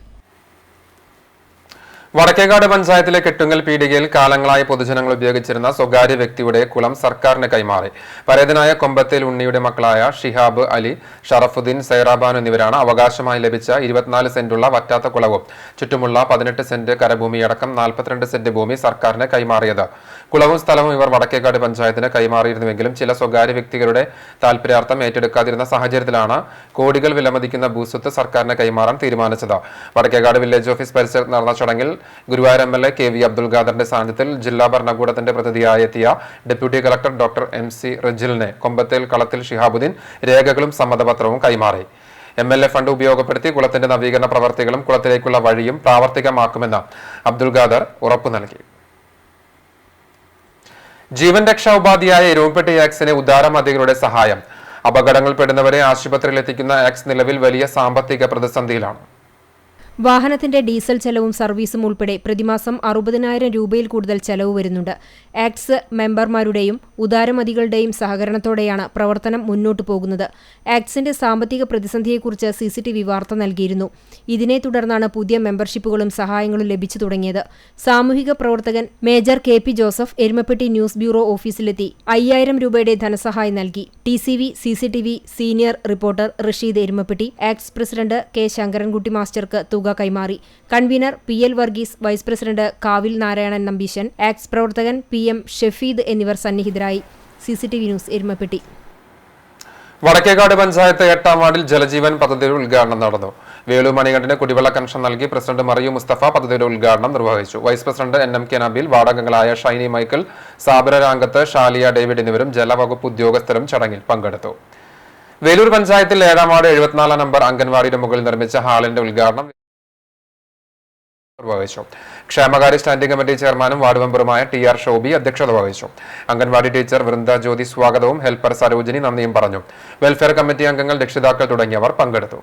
വടക്കേക്കാട് പഞ്ചായത്തിലെ കെട്ടുങ്ങൽ പീടികയിൽ കാലങ്ങളായി പൊതുജനങ്ങൾ ഉപയോഗിച്ചിരുന്ന സ്വകാര്യ വ്യക്തിയുടെ കുളം സർക്കാരിന് കൈമാറി. പരേതനായ കൊമ്പത്തേൽ ഉണ്ണിയുടെ മക്കളായ ഷിഹാബ് അലി, ഷറഫുദ്ദീൻ, സൈറാബാൻ എന്നിവരാണ് അവകാശമായി ലഭിച്ച 24 സെന്റുള്ള വറ്റാത്ത കുളവും ചുറ്റുമുള്ള 18 സെന്റ് കരഭൂമിയടക്കം 42 സെന്റ് ഭൂമി സർക്കാരിന് കൈമാറിയത്. കുളവും സ്ഥലവും ഇവർ വടക്കേക്കാട് പഞ്ചായത്തിന് കൈമാറിയിരുന്നുവെങ്കിലും ചില സ്വകാര്യ വ്യക്തികളുടെ താൽപര്യാർത്ഥം ഏറ്റെടുക്കാതിരുന്ന സാഹചര്യത്തിലാണ് കോടികൾ വിലമതിക്കുന്ന ഭൂസ്വത്ത് സർക്കാരിന് കൈമാറാൻ തീരുമാനിച്ചത്. വടക്കേക്കാട് വില്ലേജ് ഓഫീസ് പരിസരത്ത് നടന്ന ചടങ്ങിൽ ഗുരുവായൂർ MLA KV അബ്ദുൽ ഖാദറിന്റെ സാന്നിധ്യത്തിൽ ജില്ലാ ഭരണകൂടത്തിന്റെ പ്രതിനിധിയായി എത്തിയ ഡെപ്യൂട്ടി കളക്ടർ ഡോക്ടർ MC റജിലിനെ കൊമ്പത്തേൽ കളത്തിൽ ഷിഹാബുദ്ദീൻ രേഖകളും സമ്മതപത്രവും കൈമാറി. MLA ഫണ്ട് ഉപയോഗപ്പെടുത്തി കുളത്തിന്റെ നവീകരണ പ്രവർത്തികളും കുളത്തിലേക്കുള്ള വഴിയും പ്രാവർത്തികമാക്കുമെന്ന് അബ്ദുൽ ഖാദർ ഉറപ്പു നൽകി. ജീവൻ രക്ഷാ ഉപാധിയായ എരുമപ്പെട്ടി ആക്സിന് ഉദാരം അധികൃതരുടെ സഹായം. അപകടങ്ങൾപ്പെടുന്നവരെ ആശുപത്രിയിൽ എത്തിക്കുന്ന ആക്സ് നിലവിൽ വലിയ സാമ്പത്തിക പ്രതിസന്ധിയിലാണ്. വാഹനത്തിന്റെ ഡീസൽ ചെലവും സർവീസും ഉൾപ്പെടെ പ്രതിമാസം 60,000 രൂപയിൽ കൂടുതൽ ചെലവ് വരുന്നുണ്ട്. ആക്സ് മെമ്പർമാരുടെയും ഉദാരമതികളുടെയും സഹകരണത്തോടെയാണ് പ്രവർത്തനം മുന്നോട്ടു പോകുന്നത്. ആക്സിന്റെ സാമ്പത്തിക പ്രതിസന്ധിയെക്കുറിച്ച് CCTV വാർത്ത നൽകിയിരുന്നു. ഇതിനെ തുടർന്നാണ് പുതിയ മെമ്പർഷിപ്പുകളും സഹായങ്ങളും ലഭിച്ചു തുടങ്ങിയത്. സാമൂഹിക പ്രവർത്തകൻ major KP Joseph Erumapetty news bureau ഓഫീസിലെത്തി 5000 രൂപയുടെ ധനസഹായം നൽകി. TCV CCTV senior reporter Rasheed Erumapetty, ആക്സ് പ്രസിഡന്റ് K ശങ്കരൻകുട്ടി മാസ്റ്റർക്ക് തുക തുക കൈമാറി. Convener PL Varghese, vice president Kavil Narayanan Nambeesan, ആക്സ് പ്രവർത്തകൻ PM ഷെഫീദ് എന്നിവർ സന്നിഹിതരായി. CCTV news Erumapetty. വടക്കേക്കാട് പഞ്ചായത്ത് 8ാം വാർഡിൽ ജലജീവൻ പദ്ധതിയുടെ ഉദ്ഘാടനം നടന്നു. വേളു മണികണ്ഠന് കുടിവെള്ള കണക്ഷൻ നൽകി പ്രസിഡന്റ് മറിയു മുസ്തഫ പദ്ധതിയുടെ ഉദ്ഘാടനം നിർവഹിച്ചു. വൈസ് പ്രസിഡന്റ് NMK നബീൽ, വാർഡംഗങ്ങളായ ഷൈനി മൈക്കിൾ, സാബിറ രാങ്കത്ത്, ഷാലിയ ഡേവിഡ് എന്നിവരും ജലവകുപ്പ് ഉദ്യോഗസ്ഥരും ചടങ്ങിൽ പങ്കെടുത്തു. വേലൂർ പഞ്ചായത്തിൽ 7ാം വാർഡ് 74 നമ്പർ അംഗൻവാടിയുടെ മുകളിൽ നിർമ്മിച്ച ഹാളിന്റെ ഉദ്ഘാടനം നിർവഹിച്ചു. ക്ഷേമകാര്യ സ്റ്റാൻഡിംഗ് കമ്മിറ്റി ചെയർമാനും വാർഡ് മെമ്പറുമായ TR ഷോബി അധ്യക്ഷത വഹിച്ചു. അംഗൻവാടി ടീച്ചർ വൃന്ദ ജ്യോതി സ്വാഗതവും ഹെൽപ്പർ സരോജിനി നന്ദിയും പറഞ്ഞു. വെൽഫെയർ കമ്മിറ്റി അംഗങ്ങൾ, രക്ഷിതാക്കൾ തുടങ്ങിയവർ പങ്കെടുത്തു.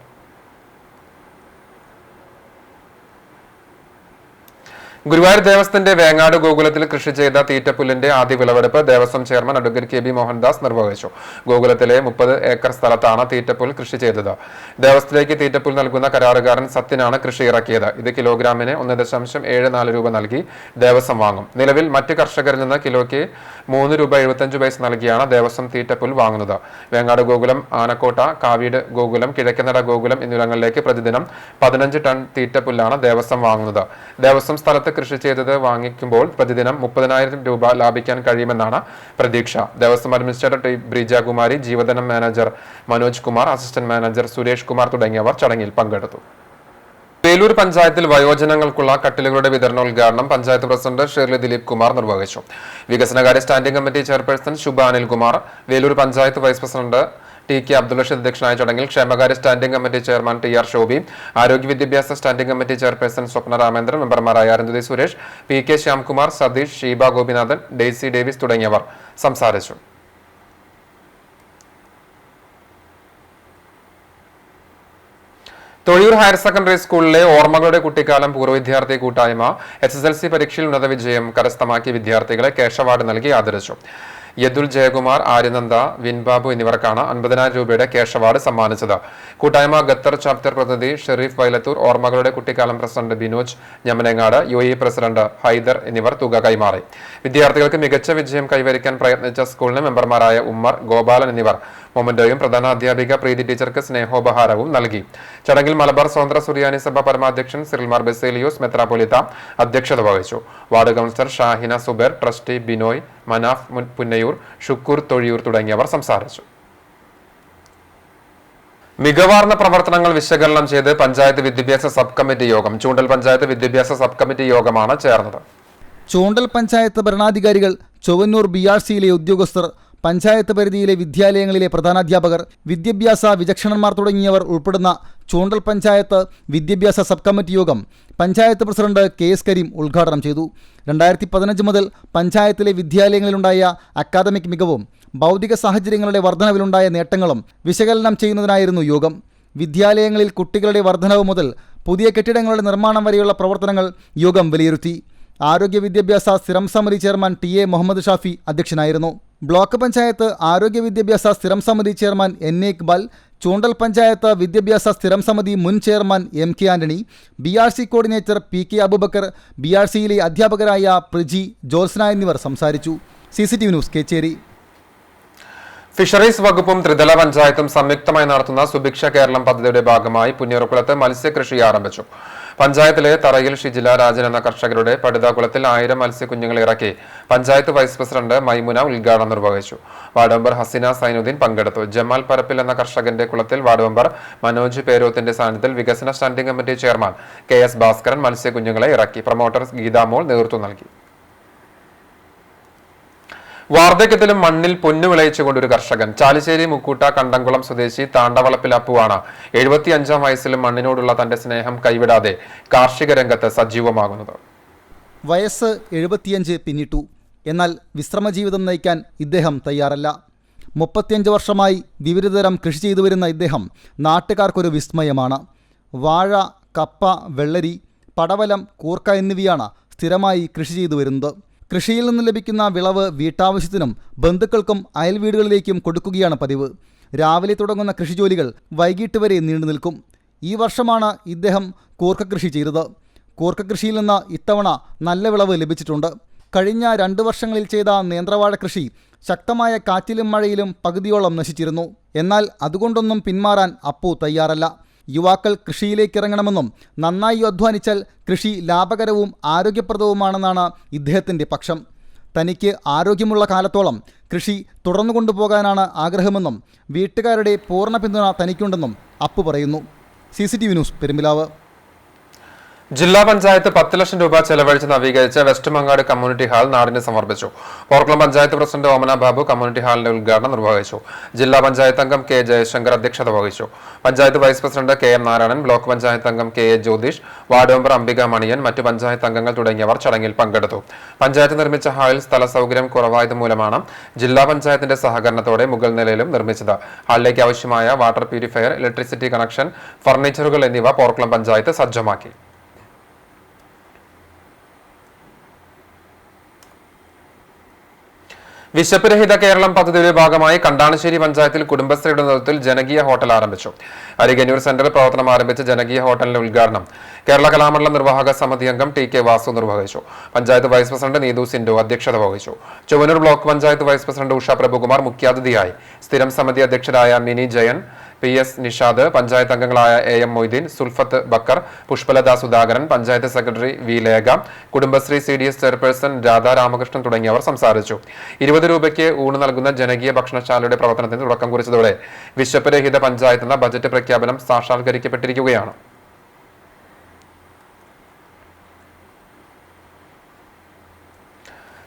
ഗുരുവായൂർ ദേവസ്വത്തിന്റെ വേങ്ങാട് ഗോകുലത്തിൽ കൃഷി ചെയ്ത തീറ്റപ്പുല്ലിന്റെ ആദ്യ വിളവെടുപ്പ് Devaswom chairman advocate KB Mohandas നിർവഹിച്ചു. ഗോകുലത്തിലെ 30 ഏക്കർ സ്ഥലത്താണ് തീറ്റപ്പുൽ കൃഷി ചെയ്തത്. ദേവസ്വത്തിലേക്ക് തീറ്റപ്പുൽ നൽകുന്ന കരാറുകാരൻ സത്യനാണ് കൃഷി ഇറക്കിയത്. ഇത് കിലോഗ്രാമിന് 1.74 രൂപ നൽകി ദേവസ്വം വാങ്ങും. നിലവിൽ മറ്റ് കർഷകരിൽ നിന്ന് കിലോയ്ക്ക് 3 രൂപ 75 പൈസ നൽകിയാണ് ദേവസ്വം തീറ്റപ്പുൽ വാങ്ങുന്നത്. വേങ്ങാട് ഗോകുലം, ആനക്കോട്ട, കാവീട് ഗോകുലം, കിഴക്കനട ഗോകുലം എന്നിവിടങ്ങളിലേക്ക് പ്രതിദിനം 15 ടൺ തീറ്റപ്പുല്ലാണ് ദേവസ്വം വാങ്ങുന്നത്. ദേവസ്വം സ്ഥലത്ത് കൃഷി ചെയ്തത് വാങ്ങിക്കുമ്പോൾ പ്രതിദിനം 30,000 രൂപ ലാഭിക്കാൻ കഴിയുമെന്നാണ് പ്രതീക്ഷ. ദേവസ്വം അഡ്മിനിസ്ട്രേറ്റർ ബ്രിജകുമാരി, ജീവധനം manager Manoj Kumar, assistant manager Suresh Kumar തുടങ്ങിയവർ ചടങ്ങിൽ പങ്കെടുത്തു. വേലൂർ പഞ്ചായത്തിൽ വയോജനങ്ങൾക്കുള്ള കട്ടിലുകളുടെ വിതരണോദ്ഘാടനം പഞ്ചായത്ത് പ്രസിഡന്റ് ഷേർലി ദിലീപ് കുമാർ നിർവഹിച്ചു. വികസനകാര്യ standing committee chairperson Shubha Anilkumar, Velur panchayat vice president TK Abdul Rasheed അധ്യക്ഷനായ ചടങ്ങിൽ ക്ഷേമകാര്യ standing committee chairman TR Shobi, ആരോഗ്യ വിദ്യാഭ്യാസ standing committee chairperson Swapna Ramendran, മെമ്പർമാരായ Arundhati Suresh, PK Shyamkumar, Satheesh, Sheeba Gopinathan, Daisy Davis തുടങ്ങിയവർ സംസാരിച്ചു. തൊഴിയൂർ ഹയർ സെക്കൻഡറി സ്കൂളിലെ ഓർമ്മകളുടെ കുട്ടിക്കാലം പൂർവ്വ വിദ്യാർത്ഥി കൂട്ടായ്മ SSLC പരീക്ഷയിൽ ഉന്നത വിജയം കരസ്ഥമാക്കിയ വിദ്യാർത്ഥികളെ ക്യാഷ് അവാർഡ് നൽകി ആദരിച്ചു. യദുൽ ജയകുമാർ, ആര്യനന്ദ, വിൻബാബു എന്നിവർക്കാണ് 50,000 രൂപയുടെ ക്യാഷ് അവാർഡ് സമ്മാനിച്ചത്. കൂട്ടായ്മ ഖത്തർ ചാപ്റ്റർ പ്രതിനിധി ഷെരീഫ് വൈലത്തൂർ, ഓർമ്മകളുടെ കുട്ടിക്കാലം പ്രസിഡന്റ് ബിനോജ് ഞമനങ്ങാട്, UAE പ്രസിഡന്റ് ഹൈദർ എന്നിവർ തുക കൈമാറി. വിദ്യാർത്ഥികൾക്ക് മികച്ച വിജയം കൈവരിക്കാൻ പ്രയത്നിച്ച സ്കൂളിന് മെമ്പർമാരായ ഉമ്മർ, ഗോപാലൻ എന്നിവർ മൊമന്റോയും പ്രധാന അധ്യാപിക പ്രീതി ടീച്ചർക്ക് സ്നേഹോപഹാരവും നൽകി. ചടങ്ങിൽ മലബാർ സ്വതന്ത്ര സുറിയാനി സഭ പരമാധ്യക്ഷൻ സിറിൽമാർ ബെസേലിയോസ് മെത്രാപ്പൊലീത്ത അധ്യക്ഷത വഹിച്ചു. Ward councillor Shahina Zubair, trustee Binoy, Manaf Punnayur, Shukoor Thozhiyur തുടങ്ങിയവർ സംസാരിച്ചു. മികവാർന്ന പ്രവർത്തനങ്ങൾ വിശകലനം ചെയ്ത് പഞ്ചായത്ത് വിദ്യാഭ്യാസ സബ് കമ്മിറ്റി യോഗം. ചൂണ്ടൽ പഞ്ചായത്ത് വിദ്യാഭ്യാസ സബ് കമ്മിറ്റി യോഗമാണ് ചേർന്നത്. ചൂണ്ടൽ പഞ്ചായത്ത് ഭരണാധികാരികൾ, ചൊവ്വന്നൂർ BRCയിലെ ഉദ്യോഗസ്ഥർ, പഞ്ചായത്ത് പരിധിയിലെ വിദ്യാലയങ്ങളിലെ പ്രധാനാധ്യാപകർ, വിദ്യാഭ്യാസ വിചക്ഷണന്മാർ തുടങ്ങിയവർ ഉൾപ്പെടുന്ന ചൂണ്ടൽ പഞ്ചായത്ത് വിദ്യാഭ്യാസ സബ് കമ്മിറ്റി യോഗം പഞ്ചായത്ത് പ്രസിഡന്റ് KS കരീം ഉദ്ഘാടനം ചെയ്തു. 2015 മുതൽ പഞ്ചായത്തിലെ വിദ്യാലയങ്ങളിലുണ്ടായ അക്കാദമിക് മികവും ഭൗതിക സാഹചര്യങ്ങളുടെ വർധനവിലുണ്ടായ നേട്ടങ്ങളും വിശകലനം ചെയ്യുന്നതിനായിരുന്നു യോഗം. വിദ്യാലയങ്ങളിൽ കുട്ടികളുടെ വർധനവ് മുതൽ പുതിയ കെട്ടിടങ്ങളുടെ നിർമ്മാണം വരെയുള്ള പ്രവർത്തനങ്ങൾ യോഗം വിലയിരുത്തി. ആരോഗ്യ വിദ്യാഭ്യാസ സ്ഥിരം സമിതി ചെയർമാൻ TA മുഹമ്മദ് ഷാഫി അധ്യക്ഷനായിരുന്നു. ബ്ലോക്ക് പഞ്ചായത്ത് ആരോഗ്യ വിദ്യാഭ്യാസ സ്ഥിരം സമിതി ചെയർമാൻ NA ഇക്ബാൽ, ചൂണ്ടൽ പഞ്ചായത്ത് വിദ്യാഭ്യാസ സ്ഥിരം സമിതി മുൻ chairman MK Antony, BRC coordinator PK Abubakar, BRCയിലെ അധ്യാപകരായ പ്രിജി, ജോത്സ്ന എന്നിവർ സംസാരിച്ചു. CCTV news, Kecheri. ഫിഷറീസ് വകുപ്പും ത്രിതല പഞ്ചായത്തും സംയുക്തമായി നടത്തുന്ന സുഭിക്ഷ കേരളം പദ്ധതിയുടെ ഭാഗമായി പുന്നയൂർകുളത്ത് മത്സ്യകൃഷി ആരംഭിച്ചു. പഞ്ചായത്തിലെ തറയിൽ ഷിജില രാജൻ എന്ന കർഷകരുടെ പടുതാകുളത്തിൽ 1000 മത്സ്യക്കുഞ്ഞുങ്ങളെ ഇറക്കി പഞ്ചായത്ത് വൈസ് പ്രസിഡന്റ് മൈമുന ഉദ്ഘാടനം നിർവഹിച്ചു. വാർഡ് മെമ്പർ ഹസീന സൈനുദ്ദീൻ പങ്കെടുത്തു. ജമാൽ പരപ്പിൽ എന്ന കർഷകന്റെ കുളത്തിൽ വാർഡ് മെമ്പർ മനോജ് പേരോത്തിന്റെ സാന്നിധ്യത്തിൽ വികസന standing committee chairman KS Bhaskaran മത്സ്യക്കുഞ്ഞുങ്ങളെ ഇറക്കി. പ്രൊമോട്ടർ ഗീതാമോൾ നേതൃത്വം നൽകി. വാർദ്ധക്യത്തിലും മണ്ണിൽ പൊന്നു വിളയിച്ചുകൊണ്ടൊരു കർഷകൻ. ചാലിശ്ശേരി മുക്കൂട്ട കണ്ടംകുളം സ്വദേശി താണ്ടവളപ്പിൽ അപ്പുവാണ് 75-ാം വയസ്സിലും മണ്ണിനോടുള്ള തന്റെ സ്നേഹം കൈവിടാതെ കാർഷിക രംഗത്ത് സജീവമാകുന്നത്. വയസ്സ് 75 പിന്നിട്ടു. എന്നാൽ വിശ്രമജീവിതം നയിക്കാൻ ഇദ്ദേഹം തയ്യാറല്ല. 35 വർഷമായി വിവിധതരം കൃഷി ചെയ്തു വരുന്ന ഇദ്ദേഹം നാട്ടുകാർക്കൊരു വിസ്മയമാണ്. വാഴ, കപ്പ, വെള്ളരി, പടവലം, കൂർക്ക എന്നിവയാണ് സ്ഥിരമായി കൃഷി ചെയ്തു വരുന്നത്. കൃഷിയിൽ നിന്ന് ലഭിക്കുന്ന വിളവ് വീട്ടാവശ്യത്തിനും ബന്ധുക്കൾക്കും അയൽവീടുകളിലേക്കും കൊടുക്കുകയാണ് പതിവ്. രാവിലെ തുടങ്ങുന്ന കൃഷിജോലികൾ വൈകിട്ട് വരെ നീണ്ടു നിൽക്കും. ഈ വർഷമാണ് ഇദ്ദേഹം കൂർക്ക കൃഷി ചെയ്തത്. കൂർക്ക കൃഷിയിൽ നിന്ന് ഇത്തവണ നല്ല വിളവ് ലഭിച്ചിട്ടുണ്ട്. കഴിഞ്ഞ 2 വർഷങ്ങളിൽ ചെയ്ത നേന്ത്രവാഴ കൃഷി ശക്തമായ കാറ്റിലും മഴയിലും പകുതിയോളം നശിച്ചിരുന്നു. എന്നാൽ അതുകൊണ്ടൊന്നും പിന്മാറാൻ അപ്പു തയ്യാറല്ല. യുവാക്കൾ കൃഷിയിലേക്ക് ഇറങ്ങണമെന്നും നന്നായി അധ്വാനിച്ചാൽ കൃഷി ലാഭകരവും ആരോഗ്യപ്രദവുമാണെന്നാണ് ഇദ്ദേഹത്തിൻ്റെ പക്ഷം. തനിക്ക് ആരോഗ്യമുള്ള കാലത്തോളം കൃഷി തുടർന്നു കൊണ്ടുപോകാനാണ് ആഗ്രഹമെന്നും വീട്ടുകാരുടെ പൂർണ്ണ പിന്തുണ തനിക്കുണ്ടെന്നും അപ്പു പറയുന്നു. CCTV news Perumpilavu. ജില്ലാ പഞ്ചായത്ത് 10 ലക്ഷം രൂപ ചെലവഴിച്ച് നവീകരിച്ച വെസ്റ്റ് മങ്ങാട് കമ്മ്യൂണിറ്റി ഹാൾ നാടിന് സമർപ്പിച്ചു. പോർക്കുളം പഞ്ചായത്ത് പ്രസിഡന്റ് ഓമന ബാബു കമ്മ്യൂണിറ്റി ഹാളിന്റെ ഉദ്ഘാടനം നിർവഹിച്ചു. ജില്ലാ പഞ്ചായത്ത് അംഗം കെ ജയശങ്കർ അധ്യക്ഷത വഹിച്ചു. Panchayat vice president KM Narayanan, block panchayat അംഗം KA Jyothish, ward member Ambika Maniyan, മറ്റു പഞ്ചായത്ത് അംഗങ്ങൾ തുടങ്ങിയവർ ചടങ്ങിൽ പങ്കെടുത്തു. പഞ്ചായത്ത് നിർമ്മിച്ച ഹാളിൽ സ്ഥല സൗകര്യം കുറവായത് മൂലമാണ് ജില്ലാ പഞ്ചായത്തിന്റെ സഹകരണത്തോടെ മുകൾ നിലയിലും നിർമ്മിച്ചത്. ഹാളിലേക്ക് ആവശ്യമായ വാട്ടർ പ്യൂരിഫയർ, ഇലക്ട്രിസിറ്റി കണക്ഷൻ, ഫർണിച്ചറുകൾ എന്നിവ പോർക്കുളം പഞ്ചായത്ത് സജ്ജമാക്കി. വിശപ്പ് രഹിത കേരളം പദ്ധതിയുടെ ഭാഗമായി കണ്ടാണശ്ശേരി പഞ്ചായത്തിൽ കുടുംബശ്രീയുടെ നേതൃത്വത്തിൽ ജനകീയ ഹോട്ടൽ ആരംഭിച്ചു. അരികന്നൂർ സെന്ററിൽ പ്രവർത്തനം ആരംഭിച്ച ജനകീയ ഹോട്ടലിന്റെ ഉദ്ഘാടനം കേരള കലാമണ്ഡലം നിർവാഹക സമിതി അംഗം TK വാസു നിർവഹിച്ചു. പഞ്ചായത്ത് വൈസ് പ്രസിഡന്റ് നീതു സിൻഡു അധ്യക്ഷത വഹിച്ചു. Chowwanur block panchayat vice president Usha Prabhukumar മുഖ്യാതിഥിയായി. സ്ഥിരം സമിതി അധ്യക്ഷരായ മിനി ജയൻ, PS നിഷാദ്, പഞ്ചായത്ത് അംഗങ്ങളായ AM Moideen, Sulfath Bakker, Pushpalatha Sudhakaran, panchayat secretary V Lekha, Kudumbashree CDS chairperson Radha Ramakrishnan തുടങ്ങിയവർ സംസാരിച്ചു. 20 രൂപയ്ക്ക് ഊണ് നൽകുന്ന ജനകീയ ഭക്ഷണശാലയുടെ പ്രവർത്തനത്തിന് തുടക്കം കുറിച്ചതോടെ വിശപ്പ് രഹിത പഞ്ചായത്ത് എന്ന ബജറ്റ് പ്രഖ്യാപനം സാക്ഷാത്കരിക്കപ്പെട്ടിരിക്കുകയാണ്.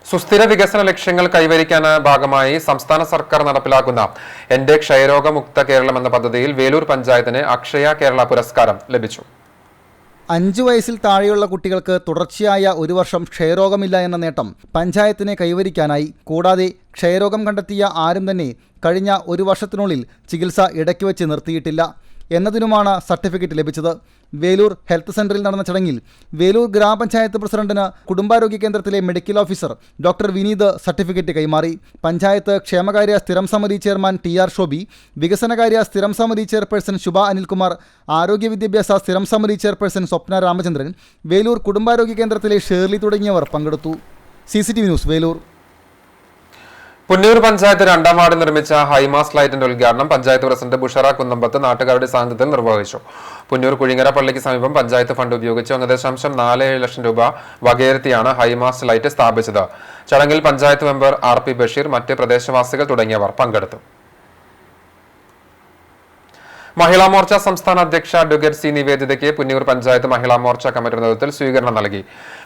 സുസ്ഥിര വികസന ലക്ഷ്യങ്ങൾ കൈവരിക്കാൻ ഭാഗമായി സംസ്ഥാന സർക്കാർ നടപ്പിലാക്കുന്ന എന്റെ ക്ഷയരോഗമുക്ത കേരളം എന്ന പദ്ധതിയിൽ വേലൂർ പഞ്ചായത്തിന് അക്ഷയ കേരള പുരസ്കാരം ലഭിച്ചു. 5 വയസ്സിൽ താഴെയുള്ള കുട്ടികൾക്ക് തുടർച്ചയായ 1 വർഷം ക്ഷയരോഗമില്ല എന്ന നേട്ടം പഞ്ചായത്തിനെ കൈവരിക്കാനായി. കൂടാതെ ക്ഷയരോഗം കണ്ടെത്തിയ ആരും തന്നെ കഴിഞ്ഞ 1 വർഷത്തിനുള്ളിൽ ചികിത്സ ഇടയ്ക്ക് വെച്ച് നിർത്തിയിട്ടില്ല എന്നതിനുമാണ് സർട്ടിഫിക്കറ്റ് ലഭിച്ചത്. വേലൂർ ഹെൽത്ത് സെന്ററിൽ നടന്ന ചടങ്ങിൽ വേലൂർ ഗ്രാമപഞ്ചായത്ത് പ്രസിഡന്റിന് കുടുംബാരോഗ്യ കേന്ദ്രത്തിലെ medical officer doctor Vineeth certificate കൈമാറി. പഞ്ചായത്ത് ക്ഷേമകാര്യ സ്ഥിരം സമിതി ചെയർമാൻ TR ഷോബി, വികസനകാര്യ സ്ഥിരം സമിതി ചെയർപേഴ്സൺ ശുഭ അനിൽകുമാർ, ആരോഗ്യ വിദ്യാഭ്യാസ സ്ഥിരം സമിതി ചെയർപേഴ്സൺ സ്വപ്ന രാമചന്ദ്രൻ, വേലൂർ കുടുംബാരോഗ്യ കേന്ദ്രത്തിലെ ഷേർലി തുടങ്ങിയവർ പങ്കെടുത്തു. CCTV news Velur. പുന്നൂർ പഞ്ചായത്ത് 2ാം വാർഡിൽ നിർമ്മിച്ച ഹൈമാസ് ലൈറ്റിന്റെ ഉദ്ഘാടനം പഞ്ചായത്ത് പ്രസിഡന്റ് ബുഷറ കുന്നമ്പത്ത് നാട്ടുകാരുടെ സാന്നിധ്യത്തിൽ നിർവഹിച്ചു. പുന്നൂർ കുഴിങ്ങര പള്ളിക്ക് സമീപം പഞ്ചായത്ത് ഫണ്ട് ഉപയോഗിച്ച് 1.47 ലക്ഷം രൂപ വകയിരുത്തിയാണ് ഹൈമാസ് ലൈറ്റ് സ്ഥാപിച്ചത്. ചടങ്ങിൽ പഞ്ചായത്ത് മെമ്പർ RP ബഷീർ, മറ്റ് പ്രദേശവാസികൾ തുടങ്ങിയവർ പങ്കെടുത്തു. മഹിളാ മോർച്ച സംസ്ഥാന അധ്യക്ഷ അഡ്വക്കേറ്റ് C നിവേദിതയ്ക്ക് പുന്നൂർ പഞ്ചായത്ത് മഹിളാ മോർച്ച കമ്മിറ്റിയുടെ നേതൃത്വത്തിൽ സ്വീകരണം നൽകി.